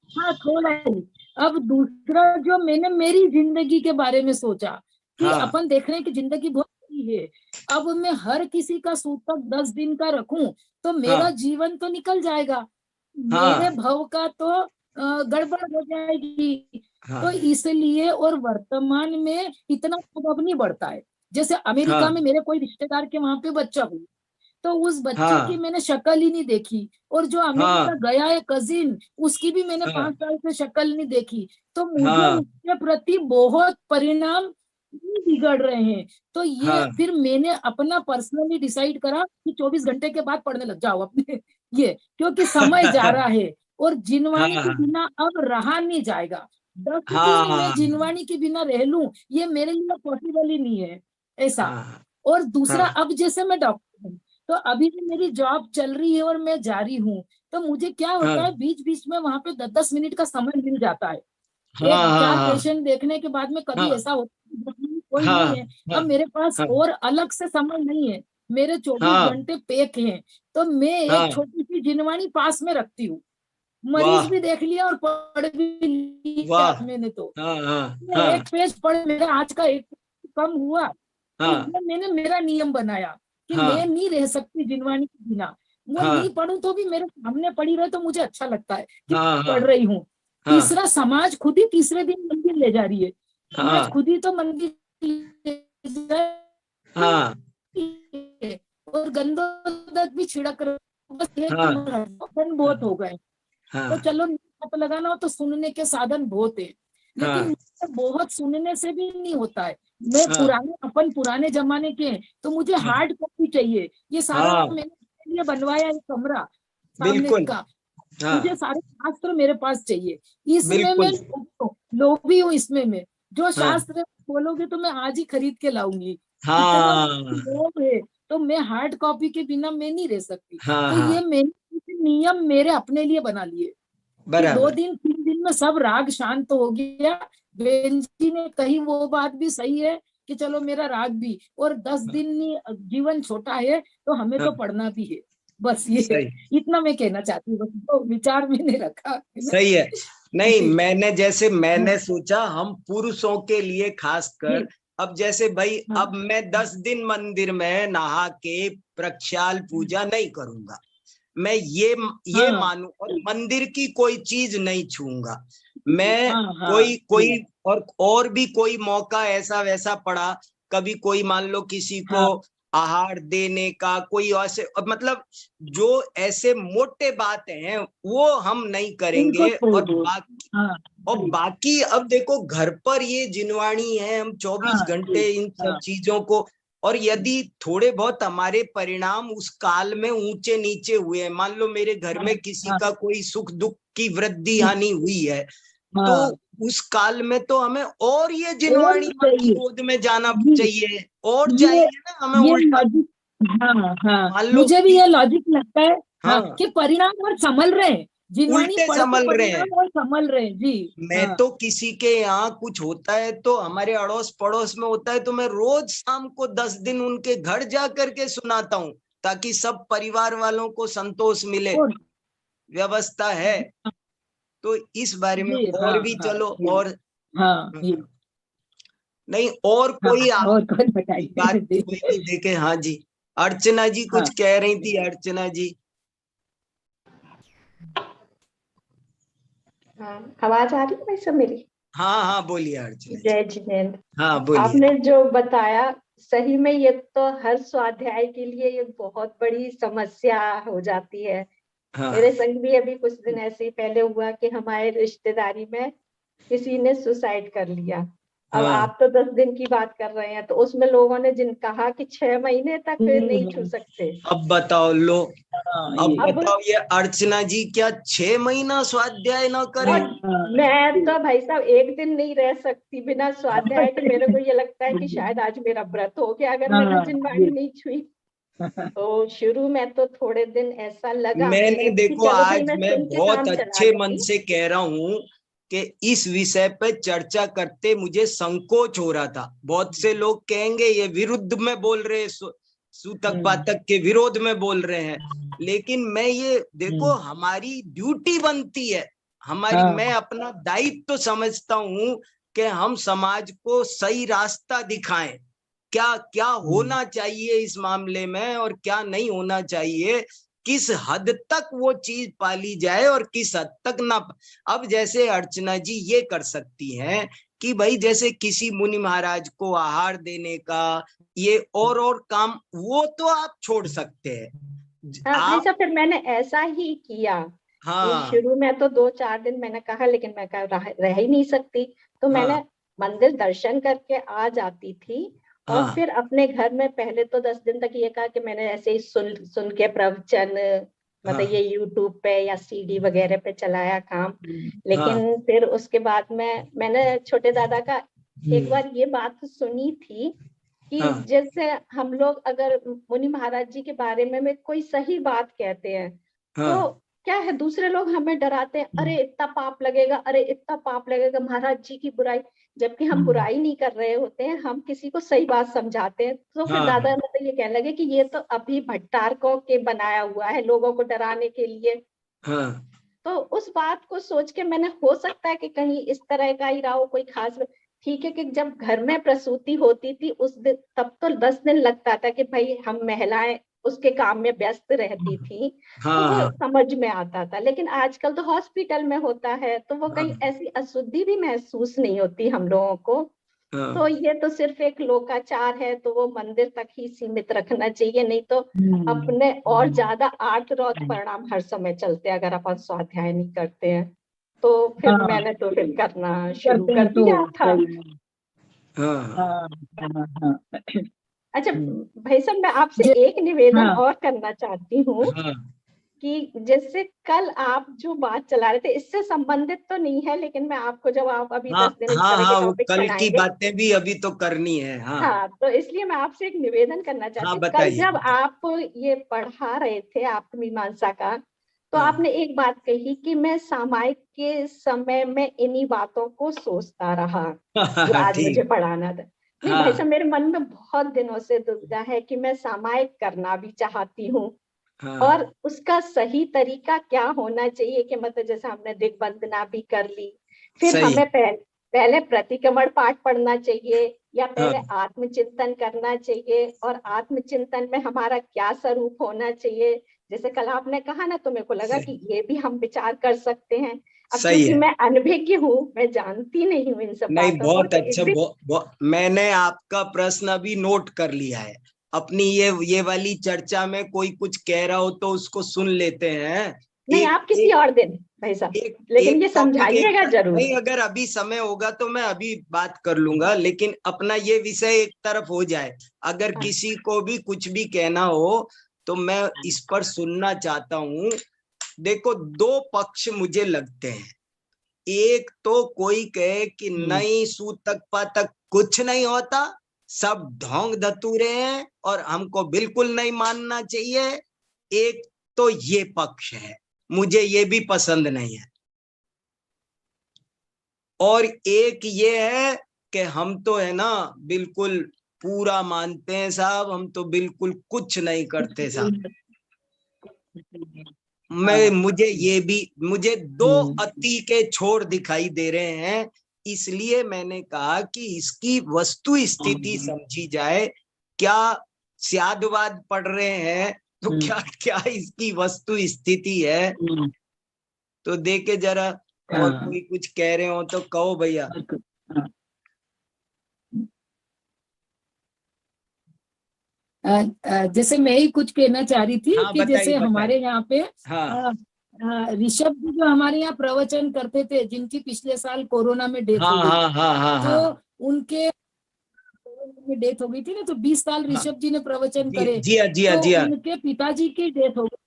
हाँ थोड़ा ही, अब दूसरा जो मैंने मेरी जिंदगी के बारे में सोचा कि हाँ अपन देख रहे हैं कि जिंदगी बहुत बड़ी है। अब मैं हर किसी का सूतक 10 दिन का रखूं तो मेरा हाँ जीवन तो निकल जाएगा, मेरे हाँ भव का तो गड़बड़ हो जाएगी। तो हाँ इसलिए, और वर्तमान में इतना अब नहीं बढ़ता है। जैसे अमेरिका हाँ में मेरे कोई रिश्तेदार के वहां पे बच्चा हुआ, तो उस बच्चे की हाँ मैंने शक्ल ही नहीं देखी, और जो अमेरिका हाँ गया है कजिन, उसकी भी मैंने हाँ 5 साल से शक्ल नहीं देखी। तो मुझे हाँ उसके प्रति बहुत परिणाम नहीं बिगड़ रहे हैं। तो ये हाँ फिर मैंने अपना पर्सनली डिसाइड करा कि 24 घंटे के बाद पढ़ने लग जाओ अपने ये, क्योंकि समय जा रहा है और जिनवाणी के हाँ बिना अब रहा नहीं जाएगा। 10 दिन मैं हाँ जिनवाणी के बिना रह लूं, ये मेरे लिए पॉसिबल ही नहीं है ऐसा। हाँ और दूसरा, हाँ अब जैसे मैं डॉक्टर हूँ, तो अभी भी मेरी जॉब चल रही है और मैं जारी हूँ, तो मुझे क्या होता है, बीच बीच में वहां पे 10 मिनट का समय मिल जाता है। एक चार हाँ पेशेंट देखने के बाद में कभी हाँ ऐसा होता है कि घर में कोई हाँ नहीं है, अब मेरे पास हाँ और अलग से समय नहीं है, मेरे 24 हाँ घंटे पैक हैं, तो मैं एक हाँ। छोटी सी जिनवाणी पास में रखती हूँ। मरीज वाह भी देख लिया और पढ़ भी लिया वाह। मैंने। तो हाँ हाँ मैं हाँ एक पेज पढ़, मेरा आज का एक कम हुआ, तो हाँ ये मैंने मेरा नियम बनाया कि मैं हाँ नहीं रह सकती जिनवाणी के बिना। वो नहीं हाँ पढ़ूं तो भी मेरे सामने पढ़ी रहे तो मुझे अच्छा लगता है कि हाँ पढ़ रही हूँ। हाँ तीसरा, समाज खुद ही तीसरे दिन मंदिर ले जा रही है, समाज हाँ खुद ही तो मंदिर ले जा हाँ रही है, और गंदोदक भी छिड़क रहे हैं। बस ये कि हाँ साधन बहुत हो गए। तो हाँ चलो पता लगाना हो तो सुनने के साधन बहुत है, लेकिन हाँ मुझे बहुत सुनने से भी नहीं होता है। मैं हाँ अपन पुराने जमाने के हैं, तो मुझे हार्ड कॉपी चाहिए। ये सारा हाँ मैंने अपने लिए बनवाया है कमरा सामने बिल्कुल। का, हाँ मुझे सारे शास्त्र मेरे पास चाहिए। इसमें मैं बिल्कुल। लोभी हूँ इसमें मैं, जो हाँ शास्त्र बोलोगे तो मैं आज ही खरीद के लाऊंगी, इतना हाँ लोभ है। तो मैं हार्ड कॉपी के बिना मैं नहीं रह सकती। हाँ तो ये हाँ मैंने नियम मेरे अपने लिए बना लिए कि 2 बराबर। दिन 3 दिन में सब राग शांत हो गया। बेन जी ने कही वो बात भी सही है कि चलो मेरा राग भी, और 10 दिन नहीं, जीवन छोटा है तो हमें तो हाँ पढ़ना भी है। बस ये सही इतना मैं कहना चाहती हूँ, बस तो विचार मैंने रखा है ना। सही है। नहीं, जी मैंने हाँ सोचा हम पुरुषों के लिए खासकर, जी अब जैसे भाई हाँ अब मैं 10 दिन मंदिर में नहा के प्रक्षाल पूजा नहीं करूंगा, मैं ये हाँ। मानूं, और मंदिर की कोई चीज नहीं छूऊंगा मैं। हाँ, हाँ, कोई और भी कोई मौका ऐसा वैसा पड़ा, कभी कोई मान लो किसी को हाँ, आहार देने का, कोई ऐसे मतलब जो ऐसे मोटे बातें हैं वो हम नहीं इनको करेंगे। छोड़ और दो। हाँ जी, बाकी अब देखो घर पर ये जिनवाणी है, हम 24 हाँ जी, घंटे इन सब हाँ, चीजों को, और यदि थोड़े बहुत हमारे परिणाम उस काल में ऊंचे नीचे हुए हैं, मान लो मेरे घर में किसी हाँ, का कोई सुख दुख की वृद्धि हानि हुई है, तो हाँ, उस काल में तो हमें और ये और जिनवाणी माँ की चाहिए। गोद में जाना ये चाहिए, और ये चाहिए ना हमें ये उल्टा। लॉजिक, हाँ हाँ, मान लो मुझे भी कि ये लॉजिक लगता है। हाँ, हाँ कि परिणाम और संभल रहे हैं, जिनवाणी उल्टे पढ़ के संभल रहे हैं। परिणाम और संभल रहे हैं जी। मैं हाँ, तो किसी के यहाँ कुछ होता है तो हमारे अड़ोस पड़ोस में होता है तो मैं रोज शाम को 10 दिन उनके घर जा करके सुनाता हूँ, ताकि सब परिवार वालों को संतोष मिले। और व्यवस्था है तो इस बारे में जी, हाँ और भी हाँ चलो। जी, और हाँ जी, नहीं, और हाँ, कोई आप और कुछ बताइए बात जी। कोई भी देखे। हाँ जी, अर्चना जी कुछ हाँ कह रही थी, अर्चना जी। हाँ, आवाज आ रही है भाई सब मेरी? हाँ हाँ बोलिए अर्चना जी। जय जिनेन्द्र। हाँ बोलिए। आपने जो बताया, सही में ये तो हर स्वाध्याय के लिए ये बहुत बड़ी समस्या हो जाती है। हाँ मेरे संग भी अभी कुछ दिन ऐसे ही पहले हुआ कि हमारे रिश्तेदारी में किसी ने सुसाइड कर लिया। अब हाँ आप तो 10 दिन की बात कर रहे हैं, तो उसमें लोगों ने जिन कहा कि 6 महीने तक नहीं छू सकते। अब बताओ लो, हाँ, अब ये अब बताओ ये अर्चना जी क्या 6 महीना स्वाध्याय ना करे? और मैं तो भाई साहब 1 दिन नहीं रह सकती बिना स्वाध्याय के। मेरे को ये लगता है कि शायद आज मेरा व्रत हो गया अगर मैंने हाँ, जिनवाणी नहीं छुई। तो शुरू में तो थोड़े दिन ऐसा लगा मैंने मेरे को कि देखो चलो भाई आज मैं मैं सुन के बहुत काम चला अच्छे मन लूंगी। से कह रहा हूं कि इस विषय पे चर्चा करते मुझे संकोच हो रहा था। बहुत से लोग कहेंगे ये विरुद्ध में बोल रहे हैं, सूतक पातक के विरोध में बोल रहे हैं, लेकिन मैं ये देखो हमारी ड्यूटी बनती है, हमारी, मैं अपना दायित्व तो समझता हूं कि हम समाज को सही रास्ता दिखाएं, क्या क्या होना चाहिए इस मामले में और क्या नहीं होना चाहिए, किस हद तक वो चीज पाली जाए और किस हद तक ना। अब जैसे अर्चना जी ये कर सकती हैं कि भाई जैसे किसी मुनि महाराज को आहार देने का ये और काम वो तो आप छोड़ सकते हैं। हाँ भाई आप साहब, फिर मैंने ऐसा ही किया कि हाँ शुरू में तो 2-4 दिन मैंने कहा, लेकिन मैं रह ही नहीं सकती। तो मैंने हाँ मंदिर दर्शन करके आ जाती थी, और हाँ फिर अपने घर में पहले तो 10 दिन तक ये कहा कि मैंने ऐसे ही सुन सुन के प्रवचन, मतलब ये हाँ यूट्यूब पे या सीडी वगैरह पे चलाया काम। हाँ लेकिन फिर उसके बाद में मैंने छोटे दादा का एक बार ये बात सुनी थी कि हाँ जैसे हम लोग अगर मुनि महाराज जी के बारे में कोई सही बात कहते हैं, तो हाँ क्या है, दूसरे लोग हमें डराते हैं, अरे इतना पाप लगेगा, अरे इतना पाप लगेगा महाराज जी की बुराई। जबकि हम बुराई नहीं कर रहे होते हैं, हम किसी को सही बात समझाते हैं। तो फिर हाँ दादा मतलब ये कहने लगे कि ये तो अभी भट्टारकों के बनाया हुआ है लोगों को डराने के लिए। हाँ तो उस बात को सोच के मैंने, हो सकता है कि कहीं इस तरह का ही रहा हो कोई खास। ठीक है कि जब घर में प्रसूति होती थी उस दिन, तब तो 10 दिन लगता था कि भाई हम महिलाएं उसके काम में व्यस्त रहती थी, तो हाँ वो हाँ समझ में आता था। लेकिन आजकल तो हॉस्पिटल में होता है, तो वो कहीं हाँ ऐसी अशुद्धि भी महसूस नहीं होती हम लोगों को। तो हाँ ये तो सिर्फ एक लोकाचार है, तो वो मंदिर तक ही सीमित रखना चाहिए, नहीं तो अपने और ज्यादा आर्त-रौत परिणाम हर समय चलते हैं अगर अपन स्वाध्याय नहीं करते हैं। तो फिर हाँ, मैंने तो फिर करना शुरू करते हैं कर तो दिया था। सही में। हाँ हाँ हाँ हाँ, अच्छा भाई साहब, मैं आपसे जे- एक निवेदन हाँ और करना चाहती हूँ हाँ कि जैसे कल आप जो बात चला रहे थे, इससे संबंधित तो नहीं है, लेकिन मैं आपको, जब आप अभी हाँ 10 दिन इस हाँ तरह के हाँ वो टॉपिक कल की पढ़ाएंगे, बातें भी अभी तो करनी है। हाँ हाँ, तो इसलिए मैं आपसे एक निवेदन करना चाहती हाँ हूँ। कल बताइए जब बताइए। आप ये पढ़ा रहे थे आत्ममीमांसा का, तो हाँ आपने एक बात कही कि मैं सामायिक के समय में इन्हीं बातों को सोचता रहा जो आज मुझे ठीक। पढ़ाना था। नहीं भाई हाँ साहब, मेरे मन में बहुत दिनों से दुविधा है कि मैं सामायिक करना भी चाहती हूँ, और हाँ उसका सही तरीका क्या होना चाहिए। कि मतलब जैसे हमने दिग्वंदना भी कर ली, फिर सही। हमें पहले प्रतिक्रमण पाठ पढ़ना चाहिए, या हाँ पहले आत्मचिंतन करना चाहिए, और आत्मचिंतन में हमारा क्या स्वरूप होना चाहिए, जैसे कल आपने कहा ना, तो मेरे को लगा कि ये भी हम विचार कर सकते हैं। अब सही क्योंकि है। मैं अनभिज्ञ हूँ, मैं जानती नहीं हूँ इन सब नहीं, बातों को, बहुत तो अच्छा, एक दिन मैंने आपका प्रश्न अभी नोट कर लिया है। अपनी ये वाली चर्चा में कोई कुछ कह रहा हो तो उसको सुन लेते हैं। नहीं, एक आप किसी एक और दिन भाई साहब, एक लेकिन एक ये टॉपिक समझाइएगा जरूर। नहीं, अगर अभी समय होगा तो मैं अभी बात कर लूंगा, लेकिन अपना ये विषय एक तरफ हो जाए। अगर हाँ। किसी को भी कुछ भी कहना हो तो मैं इस पर सुनना चाहता हूँ। देखो, दो पक्ष मुझे लगते हैं। एक तो कोई कहे कि नहीं, सूतक पातक कुछ नहीं होता, सब ढोंग धतूरे हैं और हमको बिल्कुल नहीं मानना चाहिए। एक तो ये पक्ष है, मुझे ये भी पसंद नहीं है। और एक ये है कि हम तो है ना बिल्कुल पूरा मानते हैं साहब, हम तो बिल्कुल कुछ नहीं करते साहब। मुझे दो अति के छोर दिखाई दे रहे हैं। इसलिए मैंने कहा कि इसकी वस्तु स्थिति समझी जाए। क्या स्यादवाद पढ़ रहे हैं तो क्या क्या इसकी वस्तु स्थिति है, तो देखे जरा। और कोई कुछ कह रहे हो तो कहो भैया। जैसे मैं ही कुछ कहना चाह रही थी हाँ, कि जैसे बताइए। हमारे यहाँ पे हाँ ऋषभ जी जो हमारे यहाँ प्रवचन करते थे, जिनकी पिछले साल कोरोना में डेथ हाँ हो गई, हाँ हाँ हाँ हाँ तो उनके डेथ हो गई थी ना, तो 20 साल हाँ। ऋषभ जी ने प्रवचन जी करे। जी हाँ, जी हाँ, तो जी हाँ। उनके पिताजी की डेथ हो गई।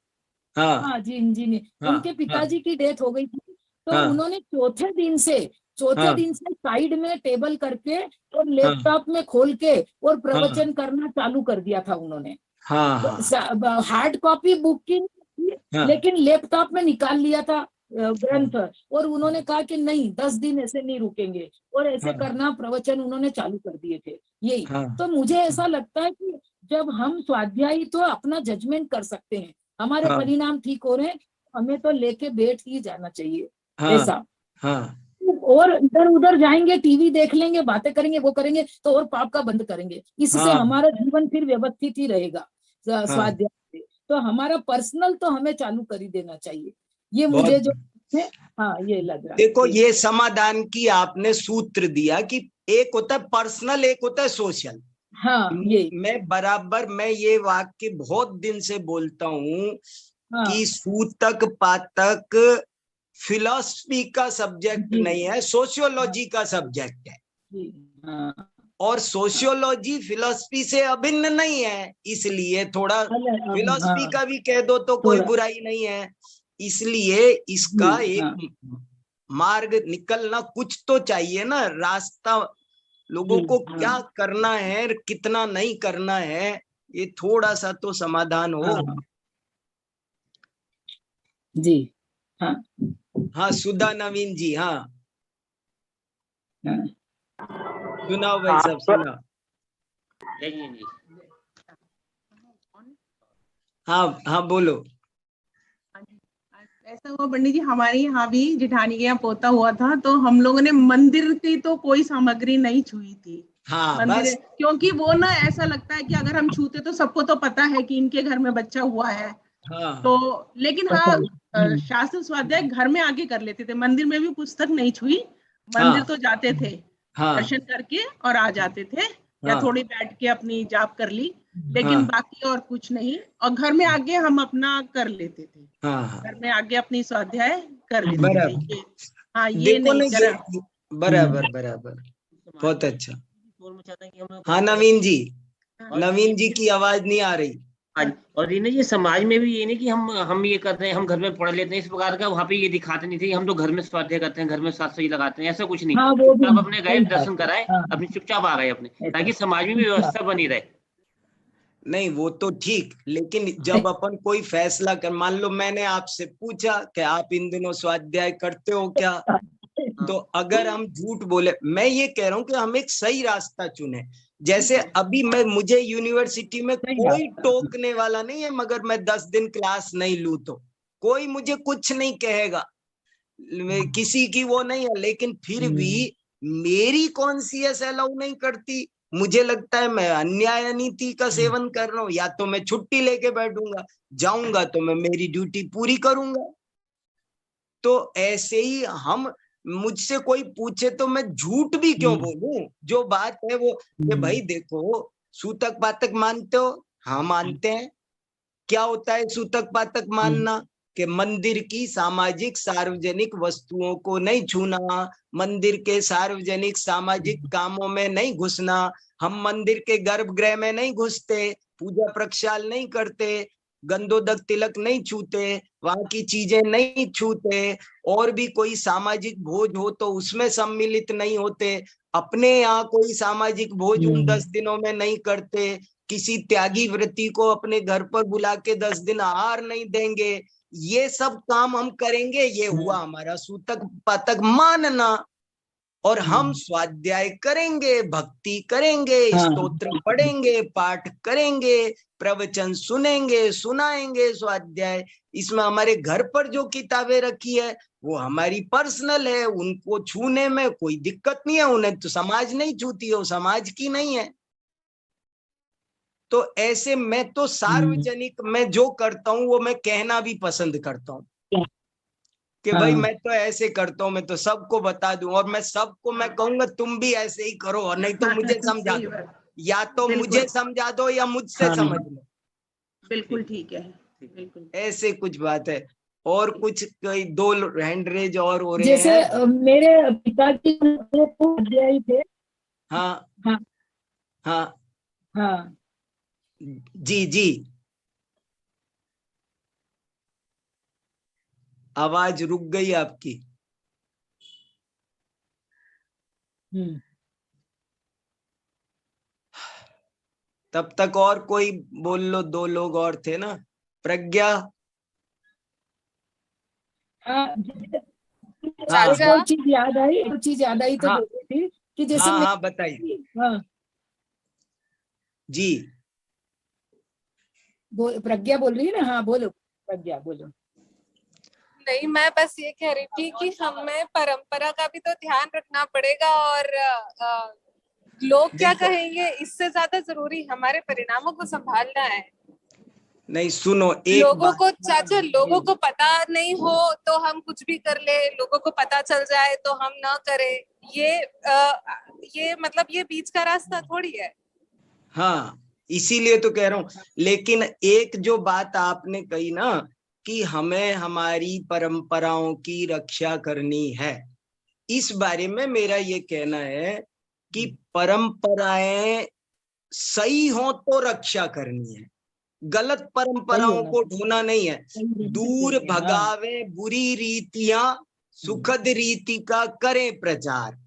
हाँ हाँ जी ने हाँ उनके हाँ पिताजी की डेथ हो गई थी। तो हाँ उन्होंने चौथे दिन से साइड में टेबल करके और हाँ लैपटॉप में खोल के और हाँ प्रवचन करना चालू कर दिया था उन्होंने। हाँ हाँ हार्ड कॉपी बुक की, हाँ लेकिन लैपटॉप में निकाल लिया था ग्रंथ। और उन्होंने कहा कि नहीं, 10 दिन ऐसे नहीं रुकेंगे, और ऐसे हाँ करना प्रवचन उन्होंने चालू कर दिए थे। यही हाँ तो मुझे ऐसा लगता है कि जब हम स्वाध्यायी तो अपना जजमेंट कर सकते हैं, हमारे हाँ परिणाम ठीक हो रहे हैं, हमें तो लेके बैठ ही जाना चाहिए हाँ ऐसा। हाँ और इधर उधर जाएंगे, टीवी देख लेंगे, बातें करेंगे, वो करेंगे तो और पाप का बंद करेंगे। इससे हाँ हमारा जीवन फिर व्यवस्थित ही रहेगा हाँ। स्वाध्याय से। तो हमारा पर्सनल तो हमें चालू कर ही देना चाहिए। ये मुझे बहुत जो है, हाँ, ये लग रहा देखो, है। ये समाधान की आपने सूत्र दिया कि एक होता है पर्सनल, एक होता है सोशल। हाँ, ये मैं ये वाक्य बहुत दिन से बोलता हूँ हाँ कि सूतक पातक फिलॉसफी का सब्जेक्ट जी नहीं है, सोशियोलॉजी का सब्जेक्ट है। जी हाँ। और सोशियोलॉजी फिलॉसफी से अभिन्न नहीं है, इसलिए थोड़ा फिलॉसफी हाँ, का भी कह दो तो कोई थोड़ा बुराई नहीं है। इसलिए इसका जी हाँ एक मार्ग निकलना कुछ तो चाहिए ना, रास्ता। लोगों जी को हाँ क्या करना है, कितना नहीं करना है, ये थोड़ा सा तो समाधान हो। हाँ जी हाँ हाँ, सुधा नवीन जी, हाँ हाँ सुनाओ भाई सब, सुनाओ। हाँ हाँ, बोलो। ऐसा हुआ पंडित जी, हमारे यहाँ भी जिठानी के यहाँ पोता हुआ था, तो हम लोगों ने मंदिर की तो कोई सामग्री नहीं छुई थी। हाँ मंदिर, बस। क्योंकि वो ना ऐसा लगता है कि अगर हम छूते तो सबको तो पता है कि इनके घर में बच्चा हुआ है। हाँ तो लेकिन हाँ, शास्त्र स्वाध्याय घर में आके कर लेते थे, मंदिर में भी पुस्तक नहीं छुई। मंदिर हाँ तो जाते थे, हाँ दर्शन करके और आ जाते थे, या हाँ थोड़ी बैठ के अपनी जाप कर ली, लेकिन हाँ बाकी और कुछ नहीं। और घर में आगे हम अपना कर लेते थे, हाँ घर में आगे अपनी स्वाध्याय कर लेते थे। बराबर। ये हाँ, ये देखो नहीं ना, करा। बराबर बराबर, बहुत अच्छा। हाँ नवीन जी, नवीन जी की आवाज नहीं आ रही। और ये ना, ये समाज में भी ये नहीं कि हम ये करते हैं, हम घर में पढ़ लेते हैं, इस प्रकार का वहाँ पे ये दिखाते नहीं थे कि हम तो घर में स्वाध्याय करते हैं, घर में शास्त्र लगाते हैं, ऐसा कुछ नहीं। हाँ, वो भी चुपचाप अपने गए, सही बात दर्शन है। कराए, हाँ, अपनी चुपचाप आ गए अपने, ताकि समाज में भी व्यवस्था बनी रहे। नहीं, वो तो ठीक, लेकिन जब अपन कोई फैसला कर, मान लो मैंने आपसे पूछा कि आप इन दिनों स्वाध्याय करते हो क्या, तो अगर हम झूठ बोले, मैं ये कह रहा हूँ कि हम एक सही रास्ता चुने। जैसे अभी मुझे यूनिवर्सिटी में कोई टोकने वाला नहीं है, मगर मैं 10 दिन क्लास नहीं लूं तो कोई मुझे कुछ नहीं कहेगा, किसी की वो नहीं है। लेकिन फिर भी मेरी कॉन्सियस अलाउ नहीं करती मुझे लगता है मैं अन्याय नीति का सेवन कर रहा हूँ, या तो मैं छुट्टी लेके बैठूंगा, जाऊंगा तो मैं मेरी ड्यूटी पूरी करूंगा। तो ऐसे ही हम, मुझसे कोई पूछे तो मैं झूठ भी क्यों बोलूं, जो बात है वो कि भाई देखो, सूतक पातक मानते हो? हाँ मानते हैं। क्या होता है सूतक पातक मानना? कि मंदिर की सामाजिक सार्वजनिक वस्तुओं को नहीं छूना, मंदिर के सार्वजनिक सामाजिक कामों में नहीं घुसना, हम मंदिर के गर्भगृह में नहीं घुसते, पूजा प्रक्षाल नहीं करते, गंधोदक तिलक नहीं छूते, वहां की चीजें नहीं छूते, और भी कोई सामाजिक भोज हो तो उसमें सम्मिलित नहीं होते, अपने यहाँ कोई सामाजिक भोज उन 10 दिनों में नहीं करते, किसी त्यागी व्रती को अपने घर पर बुला के 10 दिन आहार नहीं देंगे। ये सब काम हम करेंगे, ये हुआ हमारा सूतक पातक मानना। और हम स्वाध्याय करेंगे, भक्ति करेंगे, स्तोत्र पढ़ेंगे, पाठ करेंगे, प्रवचन सुनेंगे, सुनाएंगे स्वाध्याय। इसमें हमारे घर पर जो किताबें रखी है वो हमारी पर्सनल है, उनको छूने में कोई दिक्कत नहीं है, उन्हें तो समाज नहीं छूती है, वो समाज की नहीं है। तो ऐसे मैं तो सार्वजनिक मैं जो करता हूँ वो मैं कहना भी पसंद करता हूँ कि भाई मैं तो ऐसे करता हूँ, मैं तो सबको बता दूं, और मैं सबको मैं कहूंगा तुम भी ऐसे ही करो, और नहीं तो मुझे समझा दो, या तो मुझे समझा दो या मुझसे समझ लो। बिल्कुल ठीक है, बिल्कुल ऐसे कुछ बात है। और कुछ कोई 2 हैंड रेज और हो रहे जैसे हैं। मेरे पिताजी अध्यायी थे। हाँ हाँ हाँ हाँ जी जी, आवाज रुक गई आपकी। तब तक और कोई बोल लो, 2 लोग और थे ना। प्रज्ञा। हाँ हाँ एक चीज याद आई, तो हाँ बोल रही थी कि जैसे हाँ हाँ बताइए। हाँ जी प्रज्ञा बोल रही है ना। हाँ बोलो प्रज्ञा, बोलो। नहीं, मैं बस ये कह रही थी कि हमें परंपरा का भी तो ध्यान रखना पड़ेगा, और लोग क्या कहेंगे इससे ज्यादा जरूरी हमारे परिणामों को संभालना है। नहीं सुनो, एक लोगों बात, को चाचा, लोगों को पता नहीं हो तो हम कुछ भी कर ले, लोगों को पता चल जाए तो हम ना करें, ये मतलब ये बीच का रास्ता थोड़ी है। हाँ इसीलिए तो कह रहा हूं। लेकिन एक जो बात आपने कही ना कि हमें हमारी परंपराओं की रक्षा करनी है, इस बारे में मेरा ये कहना है कि परंपराएं सही हो तो रक्षा करनी है, गलत परंपराओं को ढोना नहीं है। दूर भगावे बुरी रीतियां, सुखद रीति का करें प्रचार।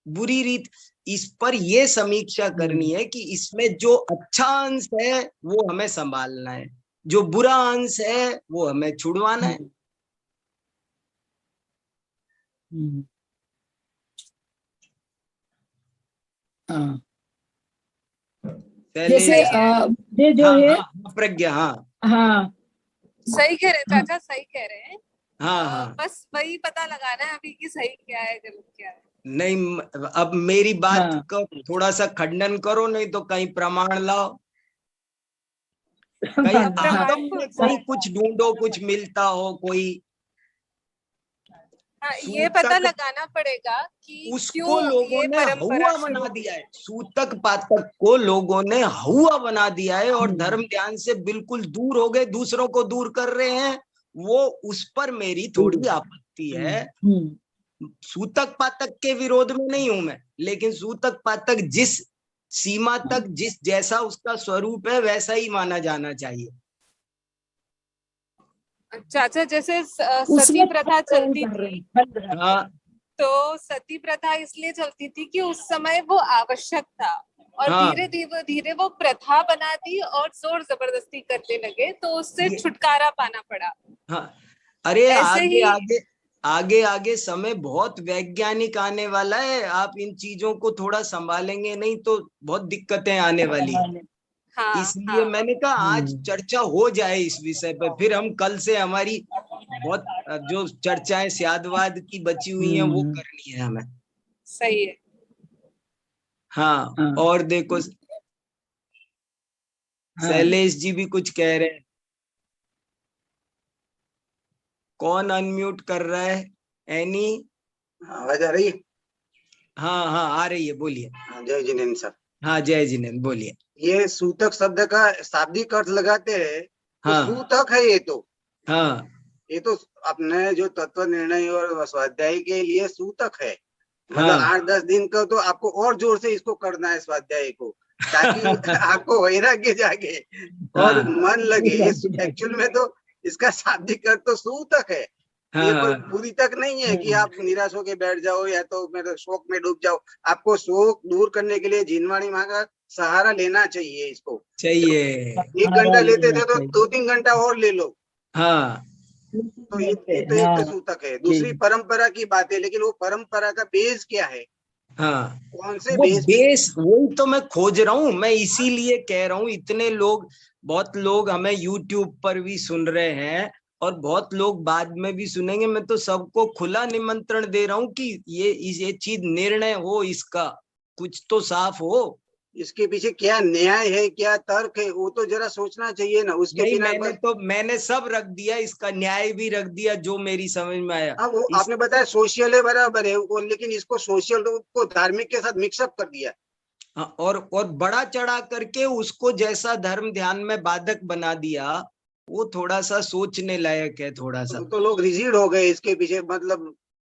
बुरी रीत, इस पर ये समीक्षा करनी है कि इसमें जो अच्छा अंश है वो हमें संभालना है, जो बुरा अंश है वो हमें छुड़वाना है। हाँ पहले जैसे ये जो हाँ है हाँ प्रज्ञा, हाँ हाँ सही कह रहे हैं चाचा, सही कह रहे हैं। हाँ हाँ बस वही पता लगाना है अभी कि सही क्या है गलत क्या है। नहीं, अब मेरी बात हाँ। का थोड़ा सा खंडन करो, नहीं तो कहीं प्रमाण लाओ, कहीं आगम में कहीं कुछ ढूंढो, कुछ मिलता हो कोई। हाँ, ये पता लगाना पड़ेगा कि उसको लोगों ये ने हौवा बना दिया है, सूतक पातक को लोगों ने हौवा बना दिया है, और धर्म ध्यान से बिल्कुल दूर हो गए, दूसरों को दूर कर रहे हैं। वो उस पर मेरी थोड़ी आपत्ति है। सूतक पातक के विरोध में नहीं हूं मैं, लेकिन सूतक पातक जिस सीमा तक, जिस जैसा उसका स्वरूप है वैसा ही माना जाना चाहिए। चाचा जैसे सती प्रथा चलती थी, हाँ तो सती प्रथा इसलिए चलती थी कि उस समय वो आवश्यक था, और हाँ। धीरे धीरे वो प्रथा बना दी और जोर जबरदस्ती करने लगे, तो उससे छुटकारा पाना पड़ा। हाँ अरे ऐसे आगे आगे समय बहुत वैज्ञानिक आने वाला है, आप इन चीजों को थोड़ा संभालेंगे नहीं तो बहुत दिक्कतें आने वाली है। हाँ, इसलिए मैंने कहा आज चर्चा हो जाए इस विषय पर, फिर हम कल से हमारी बहुत जो चर्चाएं स्यादवाद की बची हुई हैं वो करनी है हमें। सही है। हाँ, हाँ। और देखो हाँ। शैलेश जी भी कुछ कह रहे हैं। कौन अनम्यूट कर रहा है? एनी? आवाज आ रही है? हाँ हाँ आ रही है, बोलिए। जय जिनेन्द्र सर। हाँ जय जिनेन्द्र, बोलिए। ये सूतक शब्द का शाब्दिक अर्थ लगाते हैं तो हाँ सूतक है ये तो। हाँ ये तो अपने जो तत्व निर्णय और स्वाध्याय के लिए सूतक है। मतलब हाँ 8-10 दिन का तो आपको और जोर से इसको करना है स्वाध्याय को, ताकि आपको वैराग्य जागे और हाँ मन लगे। ये एक्चुअल में तो इसका शाब्दिक अर्थ तो सूतक है। ये कोई हाँ पूरी तक नहीं है कि आप निराश होके बैठ जाओ या तो मेरे शोक में डूब जाओ। आपको शोक दूर करने के लिए जिनवाणी माँ का सहारा लेना चाहिए। इसको चाहिए। 1 घंटा लेते थे तो 2-3 घंटा और ले लो। हाँ तो ये तो एक सूतक है। दूसरी परंपरा की बात है, लेकिन वो परंपरा का बेस क्या है? हाँ, कौन से वो बेस पे? बेस वही तो मैं खोज रहा हूँ। मैं इसीलिए कह रहा हूँ, इतने लोग, बहुत लोग हमें YouTube पर भी सुन रहे हैं और बहुत लोग बाद में भी सुनेंगे। मैं तो सबको खुला निमंत्रण दे रहा हूँ कि ये चीज निर्णय हो, इसका कुछ तो साफ हो। इसके पीछे क्या न्याय है, क्या तर्क है, वो तो जरा सोचना चाहिए ना। उसके नहीं, बिना मैंने सब रख दिया, इसका न्याय भी रख दिया जो मेरी समझ में आया। अब वो आपने बताया सोशल है, बराबर है वो, लेकिन इसको सोशल को धार्मिक के साथ मिक्सअप कर दिया। हाँ, और बड़ा चढ़ा करके उसको जैसा धर्म ध्यान में बाधक बना दिया, वो थोड़ा सा सोचने लायक है। थोड़ा सा तो लोग रिजिड हो गए इसके पीछे, मतलब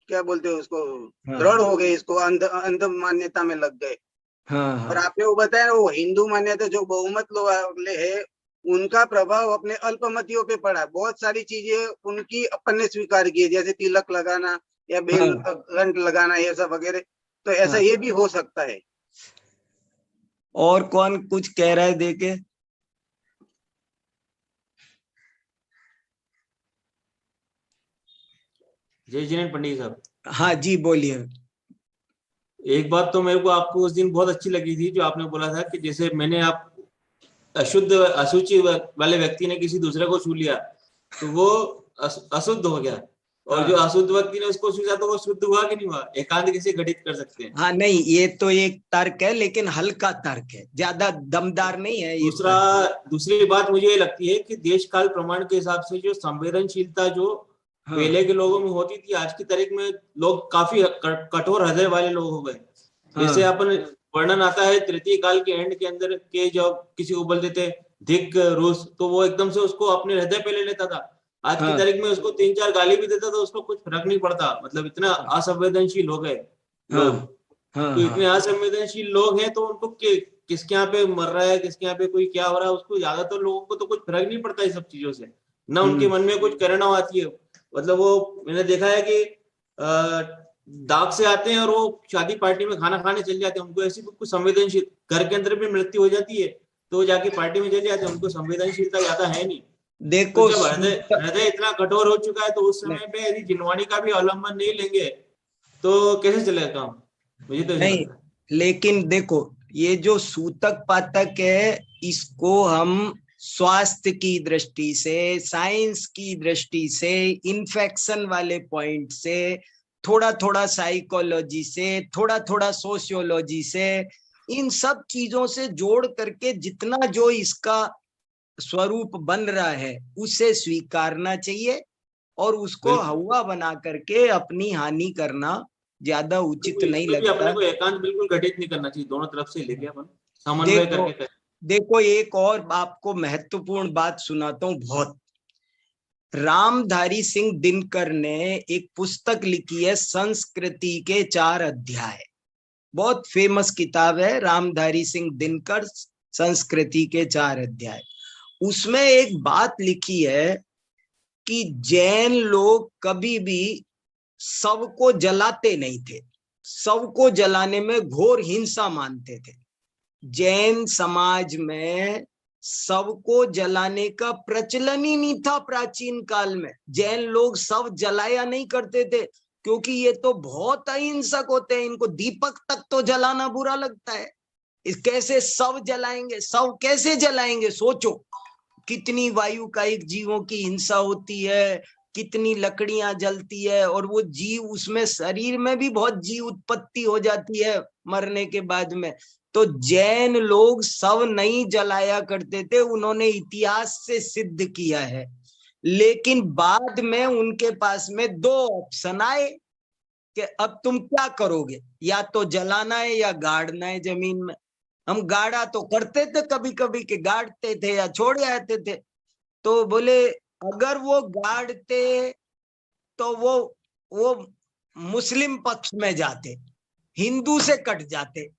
क्या बोलते हैं उसको, हाँ। दृढ़ हो गए, इसको अंध मान्यता में लग गए। हाँ और हाँ आपने वो बताया वो हिंदू मान्यता जो बहुमत लोग है, उनका प्रभाव अपने अल्पमतियों पे पड़ा। बहुत सारी चीजें उनकी अपन ने स्वीकार की है, जैसे तिलक लगाना या बेल घंट लगाना, ये सब वगैरह। तो ऐसा हाँ। ये भी हो सकता है। और कौन कुछ कह रहा है देखे? जय जिनेन्द्र पंडित साहब। हाँ जी बोलिए। एक बात तो मेरे को आपको उस दिन बहुत अच्छी लगी थी, जो आपने बोला था कि जैसे मैंने आप अशुद्ध अशुचि वाले व्यक्ति ने किसी दूसरे को छू लिया तो वो अशुद्ध हो गया, और हाँ। जो अशुद्ध व्यक्ति ने उसको छूया तो वो शुद्ध हुआ कि नहीं हुआ? एकांत कैसे घटित कर सकते हैं? हाँ नहीं, ये तो एक तर्क है, लेकिन हल्का तर्क है, ज्यादा दमदार नहीं है ये। दूसरी बात मुझे ये लगती है कि देश काल प्रमाण के हिसाब से जो संवेदनशीलता जो पहले के लोगों में होती थी, आज की तारीख में लोग काफी कठोर हृदय वाले लोग हो गए। जैसे अपन वर्णन आता है तृतीय काल के एंड के अंदर के, जब किसी को बोलते थे धिक रूस, तो वो एकदम से उसको अपने हृदय पे ले लेता था। आज की तारीख में उसको 3-4 गाली भी देता तो उसको कुछ फर्क नहीं पड़ता। मतलब इतना असंवेदनशील हो गए लोग। तो इतने असंवेदनशील लोग हैं तो उनको किसके यहाँ पे मर रहा है, किसके यहाँ पे कोई क्या हो रहा है, उसको ज्यादातर लोगों को तो कुछ फर्क नहीं पड़ता इस सब चीजों से, ना उनके मन में कुछ करना आती है। मतलब वो मैंने देखा है कि दाग से आते हैं और वो शादी पार्टी में खाना खाने चले जाते हैं, उनको ऐसी कुछ संवेदनशील, घर के अंदर भी मृत्यु हो जाती है तो जाके पार्टी में चले जाते हैं, उनको संवेदनशीलता ज्यादा है नहीं। देखो तो जब हृदय इतना कठोर हो चुका है तो उस समय पे यदि जिनवाणी का भी अवलंबन नहीं लेंगे तो कैसे चलेगा काम? मुझे तो नहीं, लेकिन देखो ये जो सूतक पातक है, इसको हम स्वास्थ्य की दृष्टि से, साइंस की दृष्टि से, इन्फेक्शन वाले पॉइंट से, थोड़ा थोड़ा साइकोलॉजी से, थोड़ा थोड़ा सोशियोलॉजी से, इन सब चीजों से जोड़ करके जितना जो इसका स्वरूप बन रहा है उसे स्वीकारना चाहिए, और उसको हवा बना करके अपनी हानि करना ज्यादा उचित नहीं लगता। अपने को एकांत बिल्कुल घटित नहीं करना चाहिए, दोनों तरफ से लेके अपन समन्वय करके। देखो एक और आपको महत्वपूर्ण बात सुनाता हूँ। बहुत रामधारी सिंह दिनकर ने एक पुस्तक लिखी है, संस्कृति के 4 अध्याय। बहुत फेमस किताब है, रामधारी सिंह दिनकर संस्कृति के 4 अध्याय। उसमें एक बात लिखी है कि जैन लोग कभी भी सबको जलाते नहीं थे, सबको जलाने में घोर हिंसा मानते थे। जैन समाज में सबको जलाने का प्रचलन ही नहीं था। प्राचीन काल में जैन लोग सब जलाया नहीं करते थे, क्योंकि ये तो बहुत अहिंसक होते हैं, इनको दीपक तक तो जलाना बुरा लगता है। इस कैसे सब जलाएंगे, सब कैसे जलाएंगे? सोचो कितनी वायुकायिक जीवों की हिंसा होती है, कितनी लकड़ियां जलती है, और वो जीव उसमें शरीर में भी बहुत जीव उत्पत्ति हो जाती है मरने के बाद में। तो जैन लोग शव नहीं जलाया करते थे, उन्होंने इतिहास से सिद्ध किया है। लेकिन बाद में उनके पास में 2 ऑप्शन आए कि अब तुम क्या करोगे, या तो जलाना है या गाड़ना है जमीन में। हम गाड़ा तो करते थे कभी कभी कि गाड़ते थे या छोड़ आते थे। तो बोले अगर वो गाड़ते तो वो मुस्लिम पक्ष में जाते, हिंदू से कट जाते,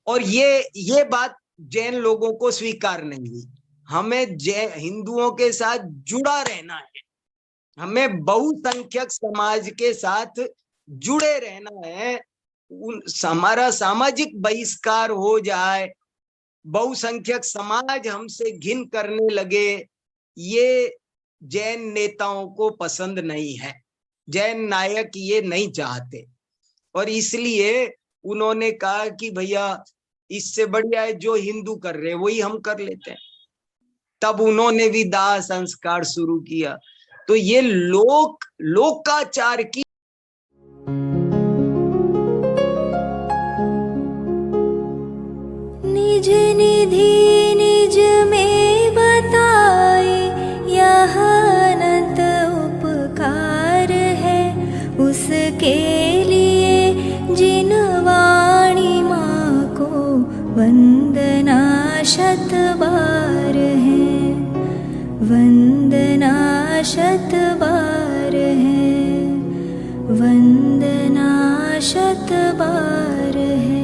और ये बात जैन लोगों को स्वीकार नहीं हुई। हमें हिंदुओं के साथ जुड़ा रहना है, हमें बहुसंख्यक समाज के साथ जुड़े रहना है। हमारा सामाजिक बहिष्कार हो जाए, बहुसंख्यक समाज हमसे घिन करने लगे, ये जैन नेताओं को पसंद नहीं है। जैन नायक ये नहीं चाहते, और इसलिए उन्होंने कहा कि भैया इससे बढ़िया है जो हिंदू कर रहे वही हम कर लेते हैं। तब उन्होंने भी दाह संस्कार शुरू किया। तो ये लोकाचार की निज निधि निज में बताए, यह अनंत उपकार है उसके लिए जिन वाणी माँ को वंदना शत बार है, वंदना शत बार है, वंदना शत बार है।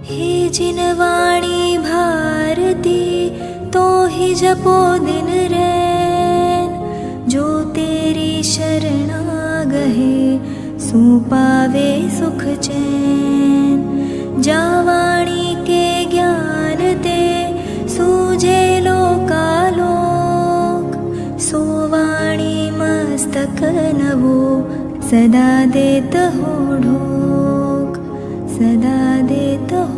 हे जिन वाणी भारती तो ही जपो दिन रैन, जो तेरी शरणा गहे सो पावे सुख चैन। जा वाणी के ज्ञान ते सूझे लोकालोक, सो वाणी मस्तक नवो सदा देत हो ढोक, सदा देत हो